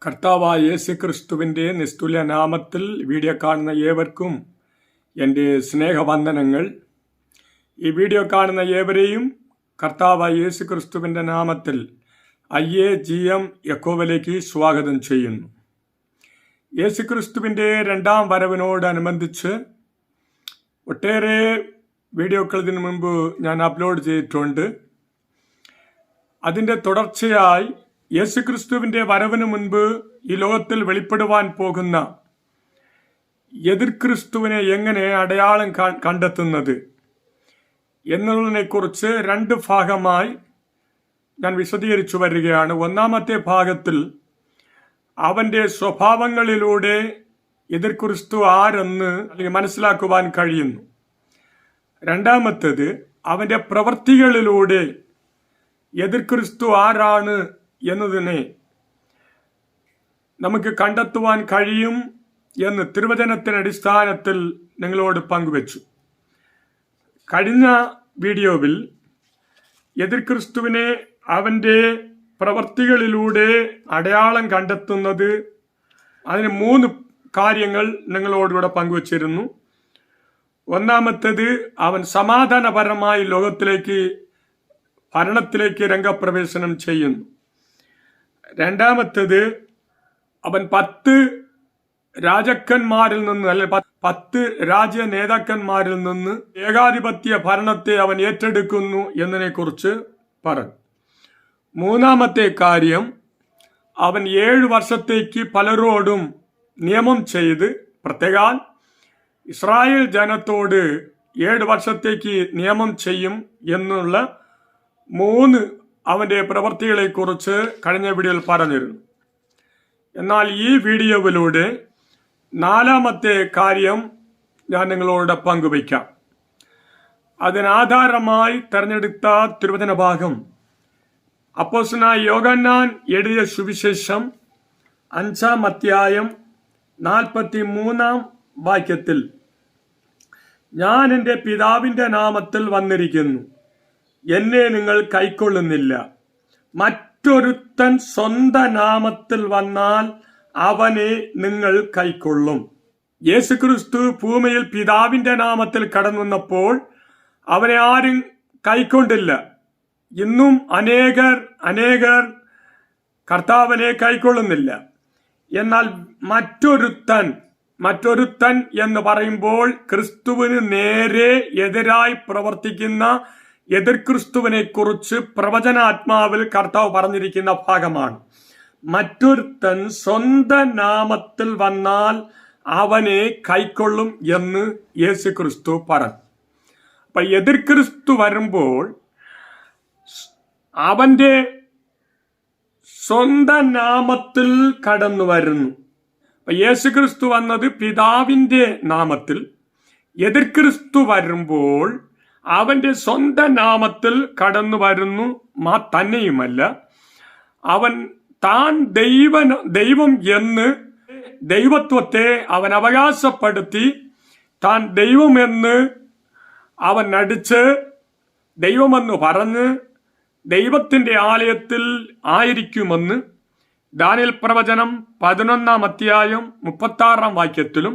കർത്താവായ യേശുക്രിസ്തുവിൻ്റെ നിസ്തുല്യ നാമത്തിൽ വീഡിയോ കാണുന്ന ഏവർക്കും എൻ്റെ സ്നേഹവന്ദനങ്ങൾ. ഈ വീഡിയോ കാണുന്ന ഏവരെയും കർത്താവായ യേശുക്രിസ്തുവിൻ്റെ നാമത്തിൽ IAGM യക്കോവയിലേക്ക് സ്വാഗതം ചെയ്യുന്നു. യേശുക്രിസ്തുവിൻ്റെ രണ്ടാം വരവിനോടനുബന്ധിച്ച് ഒട്ടേറെ വീഡിയോകൾ ഇതിനു മുൻപ് ഞാൻ അപ്ലോഡ് ചെയ്തിട്ടുണ്ട്. അതിൻ്റെ തുടർച്ചയായി യേശുക്രിസ്തുവിൻ്റെ വരവിന് മുൻപ് ഈ ലോകത്തിൽ വെളിപ്പെടുവാൻ പോകുന്ന എതിർ ക്രിസ്തുവിനെ എങ്ങനെ അടയാളം കണ്ടെത്തുന്നത് എന്നുള്ളതിനെക്കുറിച്ച് രണ്ട് ഭാഗമായി ഞാൻ വിശദീകരിച്ചു വരികയാണ്. ഒന്നാമത്തെ ഭാഗത്തിൽ അവൻ്റെ സ്വഭാവങ്ങളിലൂടെ എതിർ ക്രിസ്തു ആരെന്ന് അല്ലെങ്കിൽ മനസ്സിലാക്കുവാൻ കഴിയുന്നു. രണ്ടാമത്തേത് അവൻ്റെ പ്രവൃത്തികളിലൂടെ എതിർ ക്രിസ്തു ആരാണ് എന്നതിനെ നമുക്ക് കണ്ടെത്തുവാൻ കഴിയും എന്ന് തിരുവചനത്തിന്റെ അടിസ്ഥാനത്തിൽ നിങ്ങളോട് പങ്കുവച്ചു. കഴിഞ്ഞ വീഡിയോയിൽ എതിർ ക്രിസ്തുവിനെ അവൻ്റെ പ്രവൃത്തികളിലൂടെ അടയാളം കണ്ടെത്തുന്നത്, അതിന് 3 കാര്യങ്ങൾ നിങ്ങളോടുകൂടെ പങ്കുവച്ചിരുന്നു. ഒന്നാമത്തേത്, അവൻ സമാധാനപരമായി ലോകത്തിലേക്ക് ഭരണത്തിലേക്ക് രംഗപ്രവേശനം ചെയ്യുന്നു. രണ്ടാമത്തേത്, അവൻ 10 രാജാക്കന്മാരിൽ നിന്ന് അല്ലെ 10 രാജ്യ നേതാക്കന്മാരിൽ നിന്ന് ഏകാധിപത്യ ഭരണത്തെ അവൻ ഏറ്റെടുക്കുന്നു എന്നതിനെ കുറിച്ച് പറഞ്ഞു. മൂന്നാമത്തെ കാര്യം, അവൻ 7 വർഷത്തേക്ക് പലരോടും നിയമം ചെയ്ത്, പ്രത്യേകം ഇസ്രായേൽ ജനത്തോട് 7 വർഷത്തേക്ക് നിയമം ചെയ്യും എന്നുള്ള 3 അവൻ്റെ പ്രവൃത്തികളെ കുറിച്ച് കഴിഞ്ഞ വീഡിയോയിൽ പറഞ്ഞിരുന്നു. എന്നാൽ ഈ വീഡിയോയിലൂടെ 4ാമത്തെ കാര്യം ഞാൻ നിങ്ങളോട് പങ്കുവയ്ക്കാം. അതിനാധാരമായി തെരഞ്ഞെടുത്ത തിരുവചന ഭാഗം അപ്പോസ്തലനായ യോഹന്നാൻ എഴുതിയ സുവിശേഷം 5-ാം അധ്യായം 43-ാം വാക്യത്തിൽ, ഞാൻ എൻ്റെ പിതാവിൻ്റെ നാമത്തിൽ വന്നിരിക്കുന്നു, എന്നെ നിങ്ങൾ കൈക്കൊള്ളുന്നില്ല. മറ്റൊരുത്തൻ സ്വന്തം നാമത്തിൽ വന്നാൽ അവനെ നിങ്ങൾ കൈക്കൊള്ളും. യേശുക്രിസ്തു ഭൂമിയിൽ പിതാവിന്റെ നാമത്തിൽ കടന്നു വന്നപ്പോൾ അവനെ ആരും കൈക്കൊണ്ടില്ല. ഇന്നും അനേകർ കർത്താവിനെ കൈക്കൊള്ളുന്നില്ല. എന്നാൽ മറ്റൊരുത്തൻ എന്ന് പറയുമ്പോൾ ക്രിസ്തുവിന് നേരെ എതിരായി പ്രവർത്തിക്കുന്ന എതിർ ക്രിസ്തുവിനെ കുറിച്ച് പ്രവചനാത്മാവിൽ കർത്താവ് പറഞ്ഞിരിക്കുന്ന ഭാഗമാണ്. മറ്റൊരുത്തൻ സ്വന്തം നാമത്തിൽ വന്നാൽ അവനെ കൈക്കൊള്ളും എന്ന് യേശു ക്രിസ്തു പറഞ്ഞു. അപ്പൊ എതിർ ക്രിസ്തു വരുമ്പോൾ അവന്റെ സ്വന്തം നാമത്തിൽ കടന്നു വരുന്നു. അപ്പൊ യേശു ക്രിസ്തു വന്നത് പിതാവിന്റെ നാമത്തിൽ. എതിർ ക്രിസ്തു വരുമ്പോൾ അവന്റെ സ്വന്തം നാമത്തിൽ കടന്നു വരുന്നു. തന്നെയുമല്ല, അവൻ താൻ ദൈവം എന്ന് ദൈവത്വത്തെ അവൻ അവകാശപ്പെടുത്തി, താൻ ദൈവമെന്ന് അവൻ നടിച്ച്, ദൈവമെന്ന് പറഞ്ഞ് ദൈവത്തിന്റെ ആലയത്തിൽ ആയിരിക്കുമെന്ന് ദാനിയേൽ പ്രവചനം 11-ാം അധ്യായം 36-ാം വാക്യത്തിലും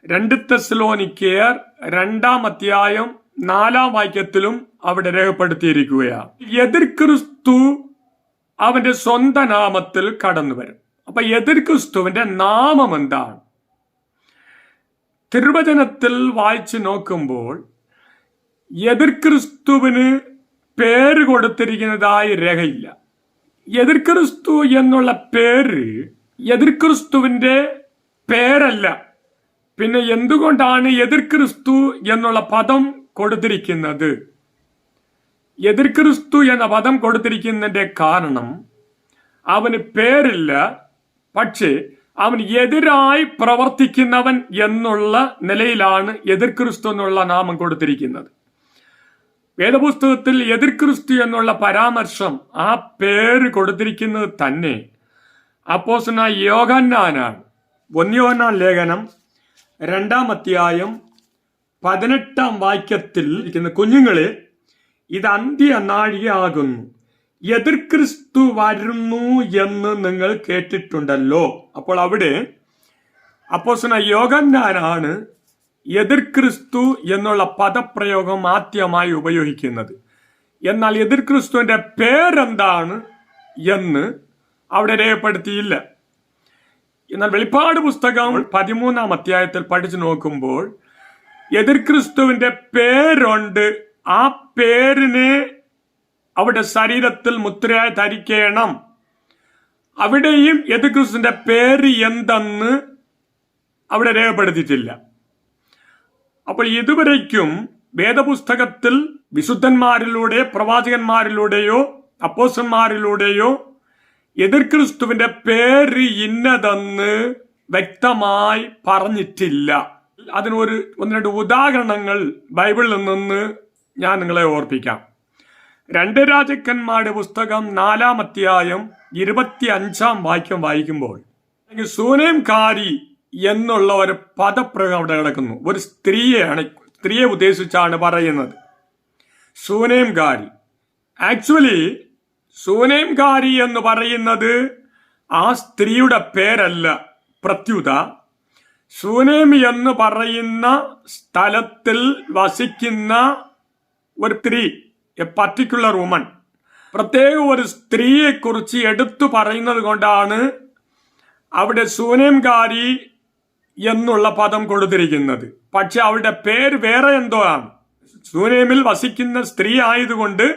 2 തെസ്സലോനിക്കർ 2-ാം അധ്യായം 4-ാം വാക്യത്തിലും അവിടെ രേഖപ്പെടുത്തിയിരിക്കുകയാണ്. എതിർ ക്രിസ്തു അവന്റെ സ്വന്തം നാമത്തിൽ കടന്നു വരും. അപ്പൊ എതിർ ക്രിസ്തുവിന്റെ നാമം എന്താണ്? തിരുവചനത്തിൽ വായിച്ചു നോക്കുമ്പോൾ എതിർ ക്രിസ്തുവിന് പേര് കൊടുത്തിരിക്കുന്നതായി രേഖയില്ല. എതിർ ക്രിസ്തു എന്നുള്ള പേര് എതിർ ക്രിസ്തുവിന്റെ പേരല്ല. പിന്നെ എന്തുകൊണ്ടാണ് എതിർ ക്രിസ്തു എന്നുള്ള പദം കൊടുത്തിരിക്കുന്നത്? എതിർ ക്രിസ്തു എന്ന പദം കൊടുത്തിരിക്കുന്നതിന്റെ കാരണം, അവന് പേരില്ല, പക്ഷേ അവൻ എതിരായി പ്രവർത്തിക്കുന്നവൻ എന്നുള്ള നിലയിലാണ് എതിർ ക്രിസ്തു എന്നുള്ള നാമം കൊടുത്തിരിക്കുന്നത്. വേദപുസ്തകത്തിൽ എതിർ ക്രിസ്തു എന്നുള്ള പരാമർശം, ആ പേര് കൊടുത്തിരിക്കുന്നത് തന്നെ അപ്പോസ്തലനായ യോഹന്നാനാണ്. 1 യോഹന്നാൻ ലേഖനം 2-ാം അധ്യായം 18-ാം വാക്യത്തിൽ ഇരിക്കുന്ന, കുഞ്ഞുങ്ങളെ, ഇത് അന്ത്യനാഴികയാകുന്നു. എതിർ ക്രിസ്തു വരുന്നു എന്ന് നിങ്ങൾ കേട്ടിട്ടുണ്ടല്ലോ. അപ്പോൾ അവിടെ അപ്പോസ്തലനായ യോഹന്നാനാണ് എതിർ ക്രിസ്തു എന്നുള്ള പദപ്രയോഗം ആദ്യമായി ഉപയോഗിക്കുന്നത്. എന്നാൽ എതിർ ക്രിസ്തുവിന്റെ പേരെന്താണ് എന്ന് അവിടെ രേഖപ്പെടുത്തിയില്ല. എന്നാൽ വെളിപ്പാട് പുസ്തകം 13-ാം അധ്യായത്തിൽ പഠിച്ചു നോക്കുമ്പോൾ എതിർ ക്രിസ്തുവിന്റെ പേരുണ്ട്. ആ പേരിനെ അവിടെ ശരീരത്തിൽ മുദ്രയായി ധരിക്കണം. അവിടെയും എതിർ ക്രിസ്തുവിന്റെ പേര് എന്തെന്ന് അവിടെ രേഖപ്പെടുത്തിയിട്ടില്ല. അപ്പോൾ ഇതുവരയ്ക്കും വേദപുസ്തകത്തിൽ വിശുദ്ധന്മാരിലൂടെ, പ്രവാചകന്മാരിലൂടെയോ അപ്പോസ്തലന്മാരിലൂടെയോ എതിർ ക്രിസ്തുവിന്റെ പേര് ഇന്നതെന്ന് വ്യക്തമായി പറഞ്ഞിട്ടില്ല. അതിനൊരു 1-2 ഉദാഹരണങ്ങൾ ബൈബിളിൽ നിന്ന് ഞാൻ നിങ്ങളെ ഓർപ്പിക്കാം. 2 രാജാക്കന്മാരുടെ പുസ്തകം 4-ാം അധ്യായം 25-ാം വാക്യം വായിക്കുമ്പോൾ സൂനേംകാരി എന്നുള്ള ഒരു പദപ്രയോഗം അവിടെ കിടക്കുന്നു. ഒരു സ്ത്രീയെ ഉദ്ദേശിച്ചാണ് പറയുന്നത്. സൂനേംകാരി. ആക്ച്വലി സൂനേംകാരി എന്ന് പറയുന്നത് ആ സ്ത്രീയുടെ പേരല്ല. പ്രത്യുത സൂനേം എന്ന് പറയുന്ന സ്ഥലത്തിൽ വസിക്കുന്ന ഒരു സ്ത്രീ, എ പർട്ടിക്കുലർ വുമൺ, പ്രത്യേക ഒരു സ്ത്രീയെ കുറിച്ച് എടുത്തു പറയുന്നത് കൊണ്ടാണ് അവിടെ സൂനേംകാരി എന്നുള്ള പദം കൊടുത്തിരിക്കുന്നത്. പക്ഷെ അവളുടെ പേര് വേറെ എന്തോ ആണ്. സൂനേമിൽ വസിക്കുന്ന സ്ത്രീ ആയതുകൊണ്ട്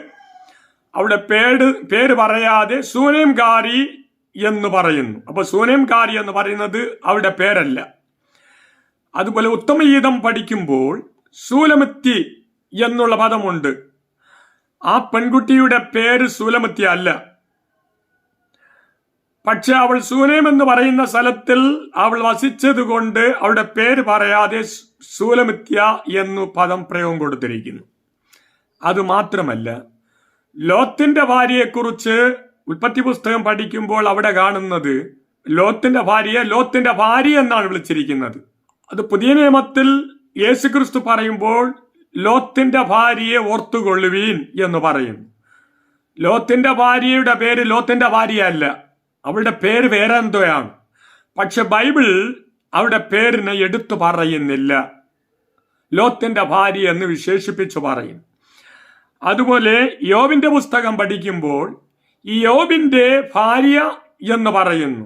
അവിടെ പേര് പറയാതെ സൂനേംകാരി എന്ന് പറയുന്നു. അപ്പൊ സൂനേംകാരി എന്ന് പറയുന്നത് അവളുടെ പേരല്ല. അതുപോലെ ഉത്തമഗീതം പഠിക്കുമ്പോൾ സൂലമിത്തി എന്നുള്ള പദമുണ്ട്. ആ പെൺകുട്ടിയുടെ പേര് സൂലമിത്തി അല്ല. പക്ഷെ അവൾ സൂനേം എന്ന് പറയുന്ന സ്ഥലത്തിൽ അവൾ വസിച്ചത് കൊണ്ട് അവളുടെ പേര് പറയാതെ സൂലമിത്യ എന്നു പദം പ്രയോഗം കൊടുത്തിരിക്കുന്നു. അതുമാത്രമല്ല, ലോത്തിന്റെ ഭാര്യയെക്കുറിച്ച് ഉൽപ്പത്തി പുസ്തകം പഠിക്കുമ്പോൾ അവിടെ കാണുന്നത് ലോത്തിന്റെ ഭാര്യ എന്നാണ് വിളിച്ചിരിക്കുന്നത്. അത് പുതിയ നിയമത്തിൽ യേശുക്രിസ്തു പറയുമ്പോൾ ലോത്തിന്റെ ഭാര്യയെ ഓർത്തുകൊള്ളുവീൻ എന്ന് പറയുന്നു. ലോത്തിന്റെ ഭാര്യയുടെ പേര് ലോത്തിന്റെ ഭാര്യയല്ല, അവളുടെ പേര് വേറെ എന്തോയാണ്. പക്ഷെ ബൈബിൾ അവളുടെ പേരിനെ എടുത്തു പറയുന്നില്ല. ലോത്തിന്റെ ഭാര്യ എന്ന് വിശേഷിപ്പിച്ചു പറയും. അതുപോലെ യോബിന്റെ പുസ്തകം പഠിക്കുമ്പോൾ ഈ യോബിന്റെ ഭാര്യ എന്ന് പറയുന്നു.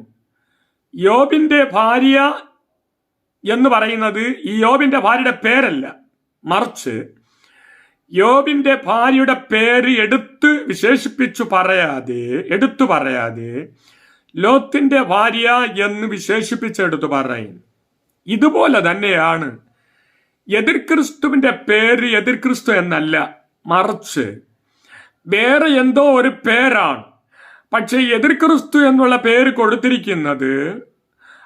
യോബിന്റെ ഭാര്യ എന്ന് പറയുന്നത് ഈ യോബിന്റെ ഭാര്യയുടെ പേരല്ല, മറിച്ച് യോബിന്റെ ഭാര്യയുടെ പേര് എടുത്തു പറയാതെ ലോത്തിന്റെ ഭാര്യ എന്ന് വിശേഷിപ്പിച്ചെടുത്തു പറയും. ഇതുപോലെ തന്നെയാണ് എതിർ ക്രിസ്തുവിന്റെ പേര് എതിർ ക്രിസ്തു എന്നല്ല, മറിച്ച് വേറെ എന്തോ ഒരു പേരാണ്. പക്ഷെ എതിർ ക്രിസ്തു എന്നുള്ള പേര് കൊടുത്തിരിക്കുന്നത്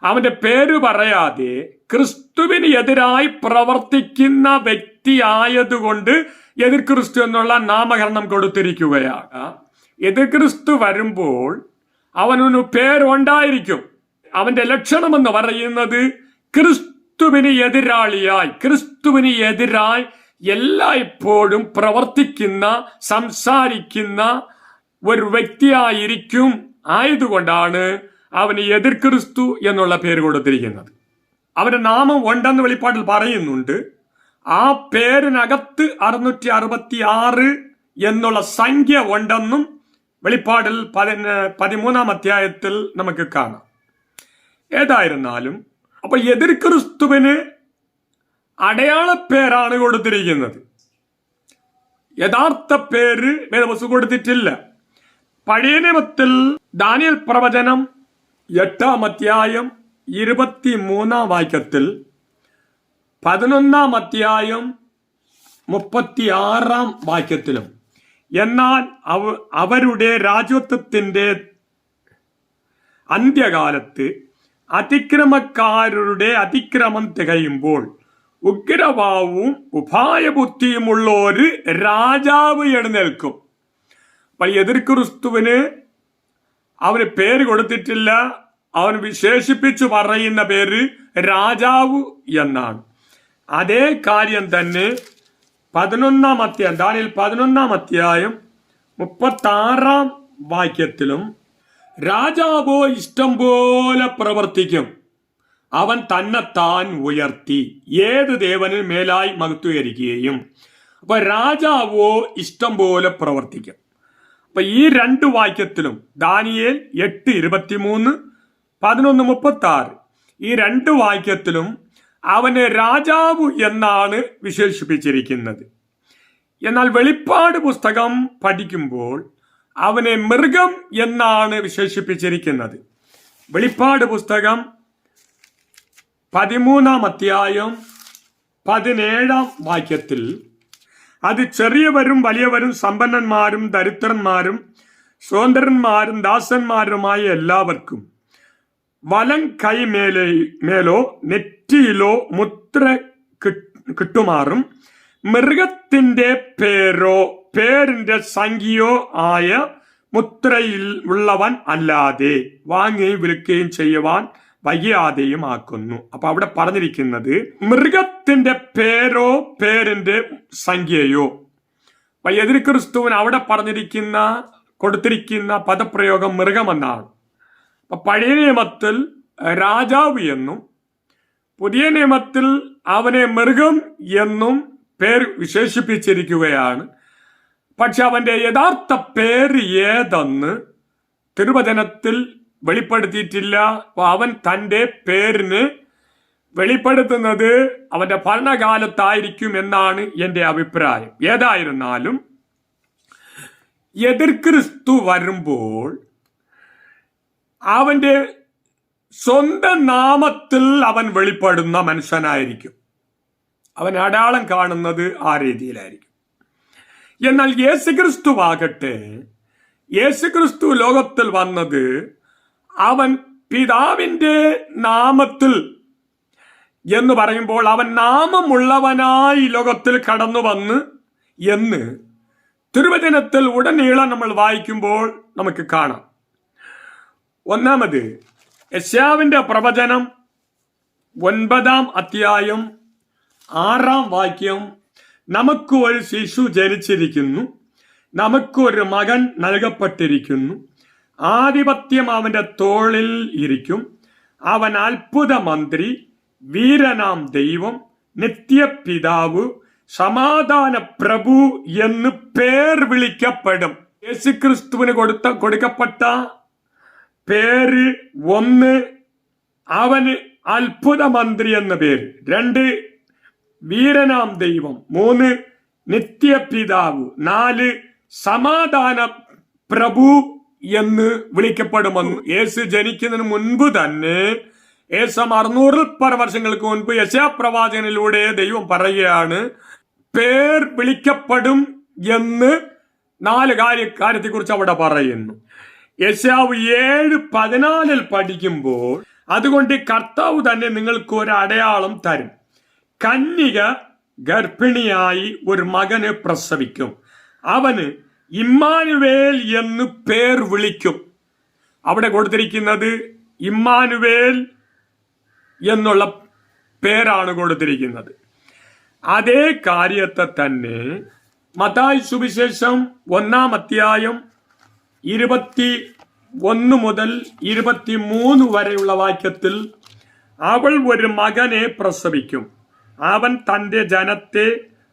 അവന്റെ പേര് പറയാതെ ക്രിസ്തുവിന് എതിരായി പ്രവർത്തിക്കുന്ന വ്യക്തി ആയതുകൊണ്ട് എതിർ ക്രിസ്തു എന്നുള്ള നാമകരണം കൊടുത്തിരിക്കുകയാണ്. എതിർ ക്രിസ്തു വരുമ്പോൾ അവനൊരു പേരുണ്ടായിരിക്കും. അവന്റെ ലക്ഷണമെന്ന് പറയുന്നത് ക്രിസ്തുവിന് എതിരായി എല്ലായ്പ്പോഴും പ്രവർത്തിക്കുന്ന, സംസാരിക്കുന്ന ഒരു വ്യക്തിയായിരിക്കും. ആയതുകൊണ്ടാണ് അവന് എതിർ ക്രിസ്തു എന്നുള്ള പേര് കൊടുത്തിരിക്കുന്നത്. അവന്റെ നാമം ഉണ്ടെന്ന് വെളിപ്പാടിൽ പറയുന്നുണ്ട്. ആ പേരിനകത്ത് 666 എന്നുള്ള സംഖ്യ ഉണ്ടെന്നും വെളിപ്പാടിൽ 13-ാം അധ്യായത്തിൽ നമുക്ക് കാണാം. ഏതായിരുന്നാലും അപ്പൊ എതിർ ക്രിസ്തുവിന് അടയാളപ്പേരാണ് കൊടുത്തിരിക്കുന്നത്. യഥാർത്ഥ പേര് വേദപുസ്തകം കൊടുത്തിട്ടില്ല. പഴയ നിയമത്തിൽ ദാനിയേൽ പ്രവചനം 8-ാം അധ്യായം 23-ാം വാക്യത്തിൽ 11-ാം അധ്യായം 36-ാം വാക്യത്തിലും എന്നാൽ അവരുടെ രാജത്വത്തിന്റെ അന്ത്യകാലത്ത് അതിക്രമക്കാരുടെ അതിക്രമം തികയുമ്പോൾ ഉഗ്രഭാവവും ഉപായബുദ്ധിയുമുള്ള ഒരു രാജാവ് എഴുന്നേൽക്കും. അപ്പോൾ എതിർ ക്രിസ്തുവിന് അവന് പേര് കൊടുത്തിട്ടില്ല. അവൻ വിശേഷിപ്പിച്ചു പറയുന്ന പേര് രാജാവ് എന്നാണ്. അതേ കാര്യം തന്നെ 11-ാം അധ്യായം, ദാനിയേൽ 11-ാം അധ്യായം 36-ാം വാക്യത്തിലും രാജാവോ ഇഷ്ടം പോലെ പ്രവർത്തിക്കും, അവൻ തന്നെത്താൻ ഉയർത്തി ഏത് ദേവന് മേലായി മഹത്വീകരിക്കുകയും. അപ്പൊ രാജാവോ ഇഷ്ടം പോലെ പ്രവർത്തിക്കും. അപ്പൊ ഈ രണ്ട് വാക്യത്തിലും ദാനിയേൽ 8:23, 11:36 ഈ രണ്ട് വാക്യത്തിലും അവനെ രാജാവ് എന്നാണ് വിശേഷിപ്പിച്ചിരിക്കുന്നത്. എന്നാൽ വെളിപ്പാട് പുസ്തകം പഠിക്കുമ്പോൾ അവനെ മൃഗം എന്നാണ് വിശേഷിപ്പിച്ചിരിക്കുന്നത്. വെളിപ്പാട് പുസ്തകം 13-ാം അധ്യായം 17-ാം വാക്യത്തിൽ അത് ചെറിയവരും വലിയവരും സമ്പന്നന്മാരും ദരിദ്രന്മാരും സ്വതന്ത്രന്മാരും ദാസന്മാരുമായ എല്ലാവർക്കും വലം കൈ മേലോ നെറ്റിയിലോ മുദ്ര കിട്ടുമാറും മൃഗത്തിന്റെ പേരിന്റെ സംഖ്യയോ ആയ മുദ്രയിൽ ഉള്ളവൻ അല്ലാതെ വാങ്ങുകയും വിൽക്കുകയും ചെയ്യുവാൻ വയ്യാതെയും ആക്കുന്നു. അപ്പൊ അവിടെ പറഞ്ഞിരിക്കുന്നത് മൃഗത്തിന്റെ പേരിന്റെ സംഖ്യയോ. അപ്പൊ എതിർ ക്രിസ്തുവിന് അവിടെ കൊടുത്തിരിക്കുന്ന പദപ്രയോഗം മൃഗമെന്നാണ്. അപ്പൊ പഴയ നിയമത്തിൽ രാജാവ് എന്നും പുതിയ നിയമത്തിൽ അവനെ മൃഗം എന്നും പേര് വിശേഷിപ്പിച്ചിരിക്കുകയാണ്. പക്ഷെ അവന്റെ യഥാർത്ഥ പേര് ഏതെന്ന് തിരുവചനത്തിൽ വെളിപ്പെടുത്തിയിട്ടില്ല. അവൻ തന്റെ പേരിന് വെളിപ്പെടുത്തുന്നത് അവന്റെ ഭരണകാലത്തായിരിക്കും എന്നാണ് എന്റെ അഭിപ്രായം. ഏതായിരുന്നാലും എതിർ ക്രിസ്തു വരുമ്പോൾ അവന്റെ സ്വന്തം നാമത്തിൽ അവൻ വെളിപ്പെടുന്ന മനുഷ്യനായിരിക്കും. അവൻ അടയാളം കാണുന്നത് ആ രീതിയിലായിരിക്കും. എന്നാൽ യേശുക്രിസ്തുവാകട്ടെ, യേശുക്രിസ്തു ലോകത്തിൽ വന്നത് അവൻ പിതാവിന്റെ നാമത്തിൽ എന്ന് പറയുമ്പോൾ അവൻ നാമമുള്ളവനായി ലോകത്തിൽ കടന്നു വന്ന് എന്ന് തിരുവചനത്തിൽ ഉടനീളം നമ്മൾ വായിക്കുമ്പോൾ നമുക്ക് കാണാം. ഒന്നാമത് യെശയ്യാവിന്റെ പ്രവചനം 9-ാം അധ്യായം 6-ാം വാക്യം, നമുക്ക് ഒരു ശിശു ജനിച്ചിരിക്കുന്നു, നമുക്ക് ഒരു മകൻ നൽകപ്പെട്ടിരിക്കുന്നു, ആധിപത്യം അവന്റെ തോളിൽ ഇരിക്കും, അവൻ അത്ഭുത മന്ത്രി, വീരനാം ദൈവം, നിത്യപിതാവ്, സമാധാന പ്രഭു എന്ന് പേർ വിളിക്കപ്പെടും. യേശുക്രിസ്തുവിന് കൊടുക്കപ്പെട്ട പേര് 1, അവന് അത്ഭുത മന്ത്രി എന്ന പേര്, 2 വീരനാം ദൈവം, 3 നിത്യപിതാവ്, 4 സമാധാന പ്രഭു എന്ന് വിളിക്കപ്പെടുമെന്ന് യേശു ജനിക്കുന്നതിന് മുൻപ് തന്നെ ഏസം 600 വർഷങ്ങൾക്ക് മുൻപ് യെശയ്യാ പ്രവാചകനിലൂടെ ദൈവം പറയുകയാണ് പേർ വിളിക്കപ്പെടും എന്ന് 4 കാര്യത്തെക്കുറിച്ച് അവിടെ പറയുന്നു. യെശയ്യാവ് 7:14 പഠിക്കുമ്പോൾ അതുകൊണ്ട് കർത്താവ് തന്നെ നിങ്ങൾക്ക് ഒരു അടയാളം തരും, കന്യക ഗർഭിണിയായി ഒരു മകനെ പ്രസവിക്കും, അവന് ഇമ്മാനുവേൽ എന്ന് പേർ വിളിക്കും. അവിടെ കൊടുത്തിരിക്കുന്നത് ഇമ്മാനുവേൽ എന്നുള്ള പേരാണ് കൊടുത്തിരിക്കുന്നത്. അതേ കാര്യത്തെ തന്നെ മത്തായി സുവിശേഷം 1-ാം അധ്യായം 21 മുതൽ 23 വരെയുള്ള വാക്യത്തിൽ അവൾ ഒരു മകനെ പ്രസവിക്കും, അവൻ തന്റെ ജനത്തെ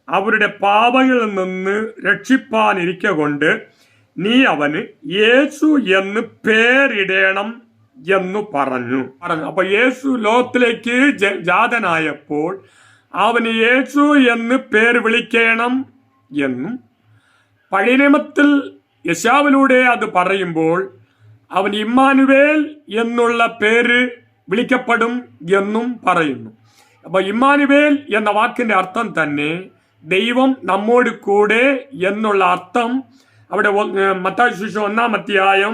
അവരുടെ പാപങ്ങളിൽ നിന്ന് രക്ഷിപ്പാനിരിക്കൊണ്ട് നീ അവന് യേശു എന്ന് പേരിടണം എന്നു പറഞ്ഞു. അപ്പൊ യേശു ലോകത്തിലേക്ക് ജാതനായപ്പോൾ അവന് യേശു എന്ന് പേര് വിളിക്കണം എന്നും പഴയ നിയമത്തിൽ യെശയ്യാവിലൂടെ അത് പറയുമ്പോൾ അവൻ ഇമ്മാനുവേൽ എന്നുള്ള പേര് വിളിക്കപ്പെടും എന്നും പറയുന്നു. അപ്പൊ ഇമ്മാനുവേൽ എന്ന വാക്കിന്റെ അർത്ഥം തന്നെ ദൈവം നമ്മോട് കൂടെ എന്നുള്ള അർത്ഥം അവിടെ മത്തായി സുവിശേഷം 1-ാം അധ്യായം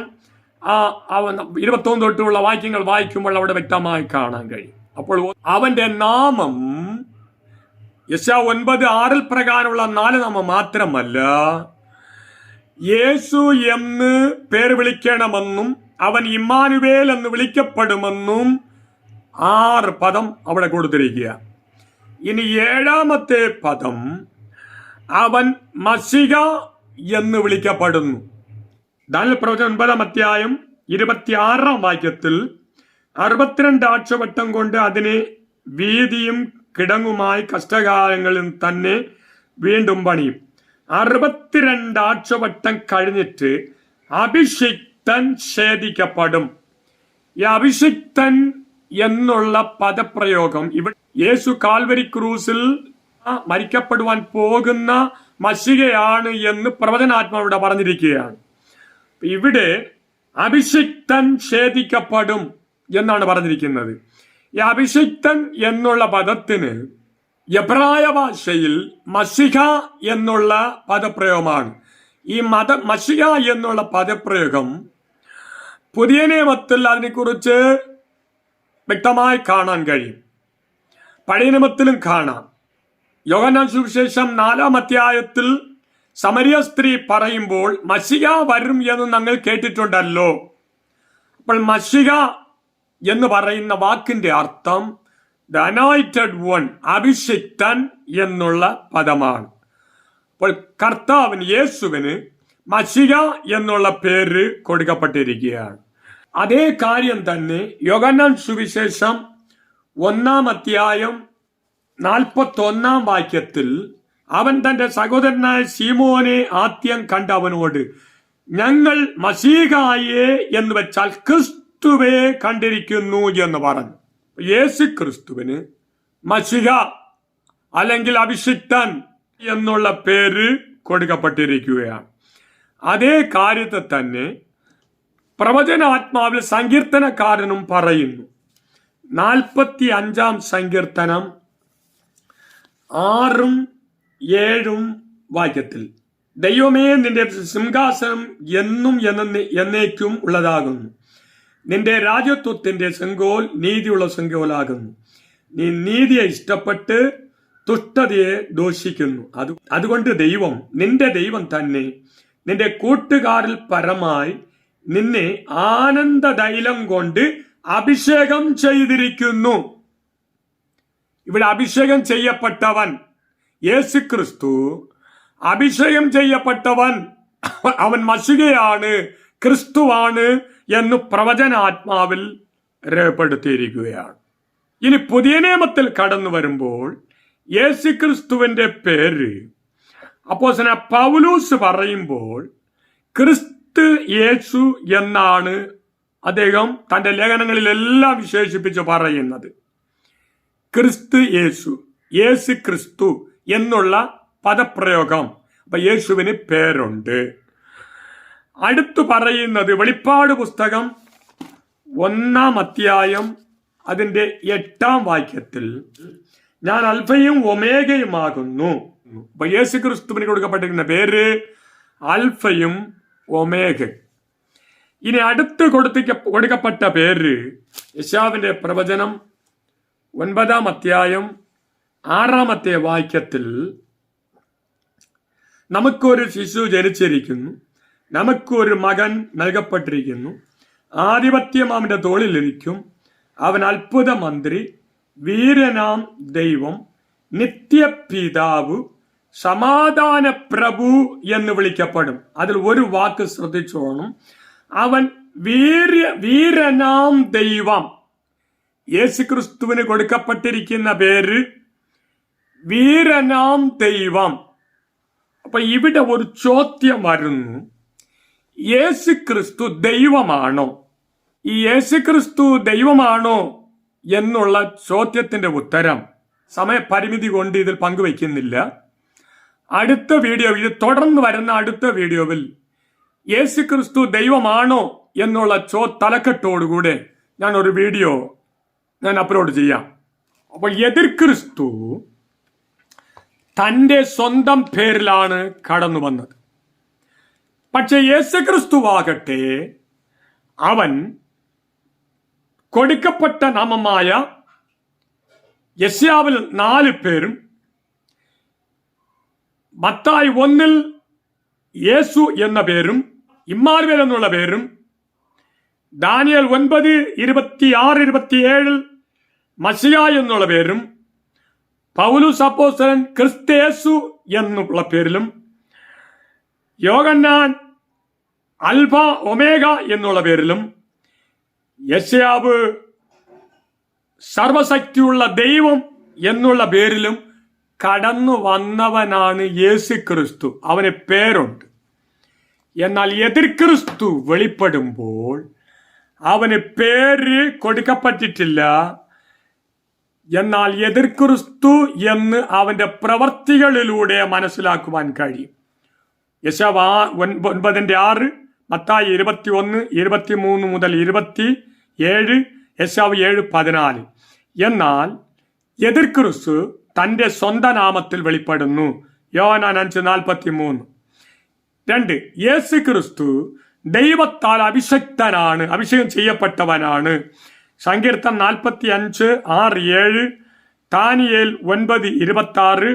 21 തൊട്ടുള്ള വാക്യങ്ങൾ വായിക്കുമ്പോൾ അവിടെ വ്യക്തമായി കാണാൻ കഴിയും. അപ്പോൾ അവന്റെ നാമം യെശയ്യാ 9:6 പ്രകാരമുള്ള 4 നാമം മാത്രമല്ല, യേശു എന്ന് പേര് വിളിക്കണമെന്നും അവൻ ഇമ്മാനുവേൽ എന്ന് വിളിക്കപ്പെടുമെന്നും 6 പദം അവിടെ കൊടുത്തിരിക്കുക. ഇനി 7-ാമത്തെ പദം അവൻ മശിഹ എന്ന് വിളിക്കപ്പെടുന്നു. ദാനിയേൽ പ്രവചനം 9-ാം അധ്യായം 26-ാം വാക്യത്തിൽ 62 ആഴ്ചവട്ടം കൊണ്ട് അതിനെ വീതിയും കിടങ്ങുമായി കഷ്ടകാലങ്ങളിൽ തന്നെ വീണ്ടും പണിയും. 62 ആഴ്ചവട്ടം കഴിഞ്ഞിട്ട് അഭിഷിക്തൻ ഛേദിക്കപ്പെടും. ഈ അഭിഷിക്തൻ എന്നുള്ള പദപ്രയോഗം ഇവിടെ യേശു കാൽവരി ക്രൂസിൽ മരിക്കപ്പെടുവാൻ പോകുന്ന മശിഹയാണ് എന്ന് പ്രവചനാത്മാവിടെ പറഞ്ഞിരിക്കുകയാണ്. ഇവിടെ അഭിഷിക്തൻ ഛേദിക്കപ്പെടും എന്നാണ് പറഞ്ഞിരിക്കുന്നത്. ഈ അഭിഷിക്തൻ എന്നുള്ള പദത്തിന് എബ്രായ ഭാഷയിൽ മശിഹ എന്നുള്ള പദപ്രയോഗമാണ്. ഈ മശിഹ എന്നുള്ള പദപ്രയോഗം പുതിയ നിയമത്തിൽ അതിനെക്കുറിച്ച് വ്യക്തമായി കാണാൻ കഴിയും, പഴയ നിയമത്തിലും കാണാം. യോഹന്നാൻ സുവിശേഷം 4-ാം അധ്യായത്തിൽ സമരിയ സ്ത്രീ പറയുമ്പോൾ മശിഹ വരും എന്ന് ഞങ്ങൾ കേട്ടിട്ടുണ്ടല്ലോ. അപ്പോൾ മശിഹ എന്ന് പറയുന്ന വാക്കിന്റെ അർത്ഥം ദ അനോയിന്റഡ് വൺ, അഭിഷിക്തൻ എന്നുള്ള പദമാണ്. അപ്പോൾ കർത്താവിന്, യേശുവിന് മശിഹ എന്നുള്ള പേര് കൊടുക്കപ്പെട്ടിരിക്കുകയാണ്. അതേ കാര്യം തന്നെ യോഹന്നാൻ സുവിശേഷം 1-ാം അധ്യായം 41-ാം വാക്യത്തിൽ അവൻ തന്റെ സഹോദരനായ ശീമോനെ ആദ്യം കണ്ട അവനോട് ഞങ്ങൾ മശീഹായെ എന്ന് വെച്ചാൽ ക്രിസ്തുവെ കണ്ടിരിക്കുന്നു എന്ന് പറഞ്ഞു. യേശു ക്രിസ്തുവിന് മശിഹ അല്ലെങ്കിൽ അഭിഷിക്തൻ എന്നുള്ള പേര് കൊടുക്കപ്പെട്ടിരിക്കുകയാണ്. അതേ കാര്യത്തെ തന്നെ പ്രവചനാത്മാവിൽ സങ്കീർത്തനക്കാരനും പറയുന്നു. 45-ാം സങ്കീർത്തനം 6-ഉം 7-ഉം വാക്യത്തിൽ ദൈവമേ നിന്റെ സിംഹാസനം എന്നും എന്നേക്കും ഉള്ളതാകുന്നു, നിന്റെ രാജത്വത്തിന്റെ ചെങ്കോൽ നീതിയുള്ള ചെങ്കോലാകുന്നു, നീ നീതിയെ ഇഷ്ടപ്പെട്ട് തുഷ്ടതയെ ദോഷിക്കുന്നു. അതുകൊണ്ട് ദൈവം, നിന്റെ ദൈവം തന്നെ നിന്റെ കൂട്ടുകാരിൽ പരമായി നിന്നെ ആനന്ദ തൈലം കൊണ്ട് അഭിഷേകം ചെയ്തിരിക്കുന്നു. ഇവിടെ അഭിഷേകം ചെയ്യപ്പെട്ടവൻ യേശു ക്രിസ്തു, അഭിഷേകം ചെയ്യപ്പെട്ടവൻ അവൻ മശിഹയാണ്, ക്രിസ്തുവാണ് എന്ന് പ്രവചനാത്മാവിൽ രേഖപ്പെടുത്തിയിരിക്കുകയാണ്. ഇനി പുതിയ നിയമത്തിൽ കടന്നു വരുമ്പോൾ യേശു ക്രിസ്തുവിന്റെ പേര് അപ്പോസ്തലനായ പൗലോസ് പറയുമ്പോൾ ക്രിസ്തു യേശു എന്നാണ് അദ്ദേഹം തന്റെ ലേഖനങ്ങളിലെല്ലാം വിശേഷിപ്പിച്ച് പറയുന്നത്. ക്രിസ്തു യേശു, യേശു ക്രിസ്തു എന്നുള്ള പദപ്രയോഗം. അപ്പൊ യേശുവിന് പേരുണ്ട്. അടുത്തു പറയുന്നത് വെളിപ്പാട് പുസ്തകം 1-ാം അധ്യായം അതിന്റെ 8-ാം വാക്യത്തിൽ ഞാൻ അൽഫയും ഒമേഗയുമാകുന്നു. അപ്പൊ യേശു ക്രിസ്തുവിന് കൊടുക്കപ്പെട്ടിരിക്കുന്ന പേര് അൽഫയും ഒമേഗ. ഇനി അടുത്ത് കൊടുക്കപ്പെട്ട പേര് യെശയ്യാവിന്റെ പ്രവചനം 9-ാം അധ്യായം 6-ാമത്തെ വാക്യത്തിൽ നമുക്കൊരു ശിശു ജനിച്ചിരിക്കുന്നു, നമുക്കൊരു മകൻ നൽകപ്പെട്ടിരിക്കുന്നു, ആധിപത്യം അവന്റെ തോളിലിരിക്കും, അവൻ അത്ഭുത മന്ത്രി, വീരനാം ദൈവം, നിത്യപിതാവ്, സമാധാന പ്രഭു എന്ന് വിളിക്കപ്പെടും. അതിൽ ഒരു വാക്ക് ശ്രദ്ധിച്ചോണം, അവൻ വീരനാം ദൈവം. യേശുക്രിസ്തുവിന് കൊടുക്കപ്പെട്ടിരിക്കുന്ന പേര് വീരനാം ദൈവം. അപ്പൊ ഇവിടെ ഒരു ചോദ്യം വരുന്നു, യേശുക്രിസ്തു ദൈവമാണോ? ഈ യേശുക്രിസ്തു ദൈവമാണോ എന്നുള്ള ചോദ്യത്തിന്റെ ഉത്തരം സമയപരിമിതി കൊണ്ട് ഇതിൽ പങ്കുവയ്ക്കുന്നില്ല. അടുത്ത വീഡിയോ, ഇത് തുടർന്ന് വരുന്ന അടുത്ത വീഡിയോയിൽ യേശുക്രിസ്തു ദൈവമാണോ എന്നുള്ള തലക്കെട്ടോടുകൂടെ ഞാൻ ഒരു വീഡിയോ അപ്ലോഡ് ചെയ്യാം. അപ്പോൾ എതിർ ക്രിസ്തു തന്റെ സ്വന്തം പേരിലാണ് കടന്നു വന്നത്. പക്ഷെ യേശുക്രിസ്തുവാകട്ടെ അവൻ കൊടുക്കപ്പെട്ട നാമമായ യെശയ്യാവിൽ 4 പേരും, മത്തായി 1-ൽ യേശു എന്ന പേരും, ഇമ്മാനുവേൽ എന്നുള്ള പേരും, ദാനിയേൽ 9:26-27 മശിഹ എന്നുള്ള പേരും, പൗലോസ് അപ്പോസ്തലൻ ക്രിസ്തയേശു എന്നുള്ള പേരിലും, യോഹന്നാൻ അൽഫ ഒമേഗ എന്നുള്ള പേരിലും യെശയ്യാവ് സർവശക്തിയുള്ള ദൈവം എന്നുള്ള പേരിലും കടന്നു വന്നവനാണ് യേശു ക്രിസ്തു. അവന് പേരുണ്ട്. എന്നാൽ എതിർ ക്രിസ്തു വെളിപ്പെടുമ്പോൾ അവന് പേര് കൊടുക്കപ്പെട്ടിട്ടില്ല. എന്നാൽ എതിർ ക്രിസ്തു എന്ന് അവന്റെ പ്രവർത്തികളിലൂടെ മനസ്സിലാക്കുവാൻ കഴിയും. യെശയ്യാവ് 9:6, മത്തായി 21, 23 മുതൽ 27, യെശയ്യാവ് 7:14. എന്നാൽ എതിർ ക്രിസ്തു തന്റെ സ്വന്തം നാമത്തിൽ വെളിപ്പെടുന്നു. യോഹന്നാൻ 5:43. 2. യേശു ക്രിസ്തു ദൈവത്താൽ അഭിഷക്തനാണ്, അഭിഷേകം ചെയ്യപ്പെട്ടവനാണ്. സങ്കീർത്തനം 45, 6, 7, ദാനിയേൽ 9:26,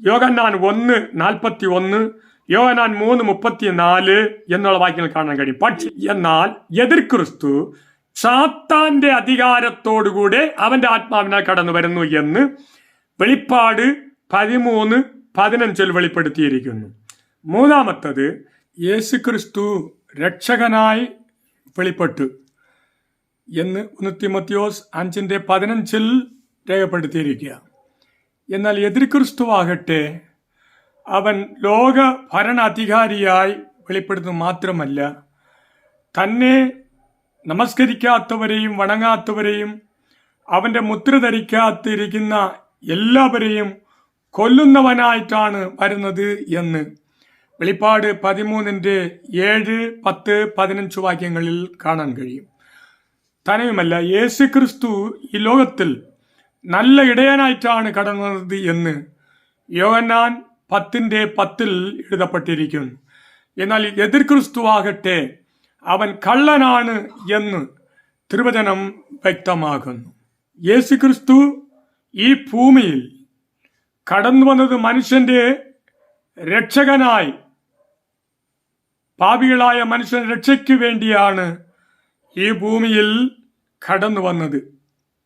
യോഹന്നാൻ 1:41, യോഹന്നാൻ 3:34 എന്നുള്ള വാക്യങ്ങൾ കാണാൻ കഴിയും. പക്ഷേ എന്നാൽ എതിർ ക്രിസ്തു സാത്താന്റെ അധികാരത്തോടുകൂടെ അവന്റെ ആത്മാവിനാൽ കടന്നു വരുന്നു എന്ന് വെളിപ്പാട് 13:15 വെളിപ്പെടുത്തിയിരിക്കുന്നു. മൂന്നാമത്തത്, യേശു ക്രിസ്തു രക്ഷകനായി വെളിപ്പെട്ടു എന്ന് 1 തിമോത്തിയോസ് 5:15 രേഖപ്പെടുത്തിയിരിക്കുക. എന്നാൽ എതിർ ക്രിസ്തുവാകട്ടെ അവൻ ലോക ഭരണാധികാരിയായി വെളിപ്പെടുത്തുന്നത് മാത്രമല്ല, തന്നെ നമസ്കരിക്കാത്തവരെയും വണങ്ങാത്തവരെയും അവന്റെ മുദ്ര ധരിക്കാത്തിരിക്കുന്ന എല്ലാവരെയും കൊല്ലുന്നവനായിട്ടാണ് വരുന്നത് എന്ന് വെളിപ്പാട് 13:7, 10, 15 വാക്യങ്ങളിൽ കാണാൻ കഴിയും. തന്നെയുമല്ല, യേശു ക്രിസ്തു ഈ ലോകത്തിൽ നല്ല ഇടയനായിട്ടാണ് കടന്നത് എന്ന് യോഹന്നാൻ 10:10 എഴുതപ്പെട്ടിരിക്കുന്നു. എന്നാൽ എതിർ ക്രിസ്തുവാകട്ടെ അവൻ കള്ളനാണ് എന്ന് തിരുവചനം വ്യക്തമാകുന്നു. യേശു ക്രിസ്തു ഈ ഭൂമിയിൽ കടന്നു വന്നത് മനുഷ്യന്റെ രക്ഷകനായി, പാപികളായ മനുഷ്യന്റെ രക്ഷയ്ക്ക് വേണ്ടിയാണ് ഈ ഭൂമിയിൽ കടന്നു വന്നത്.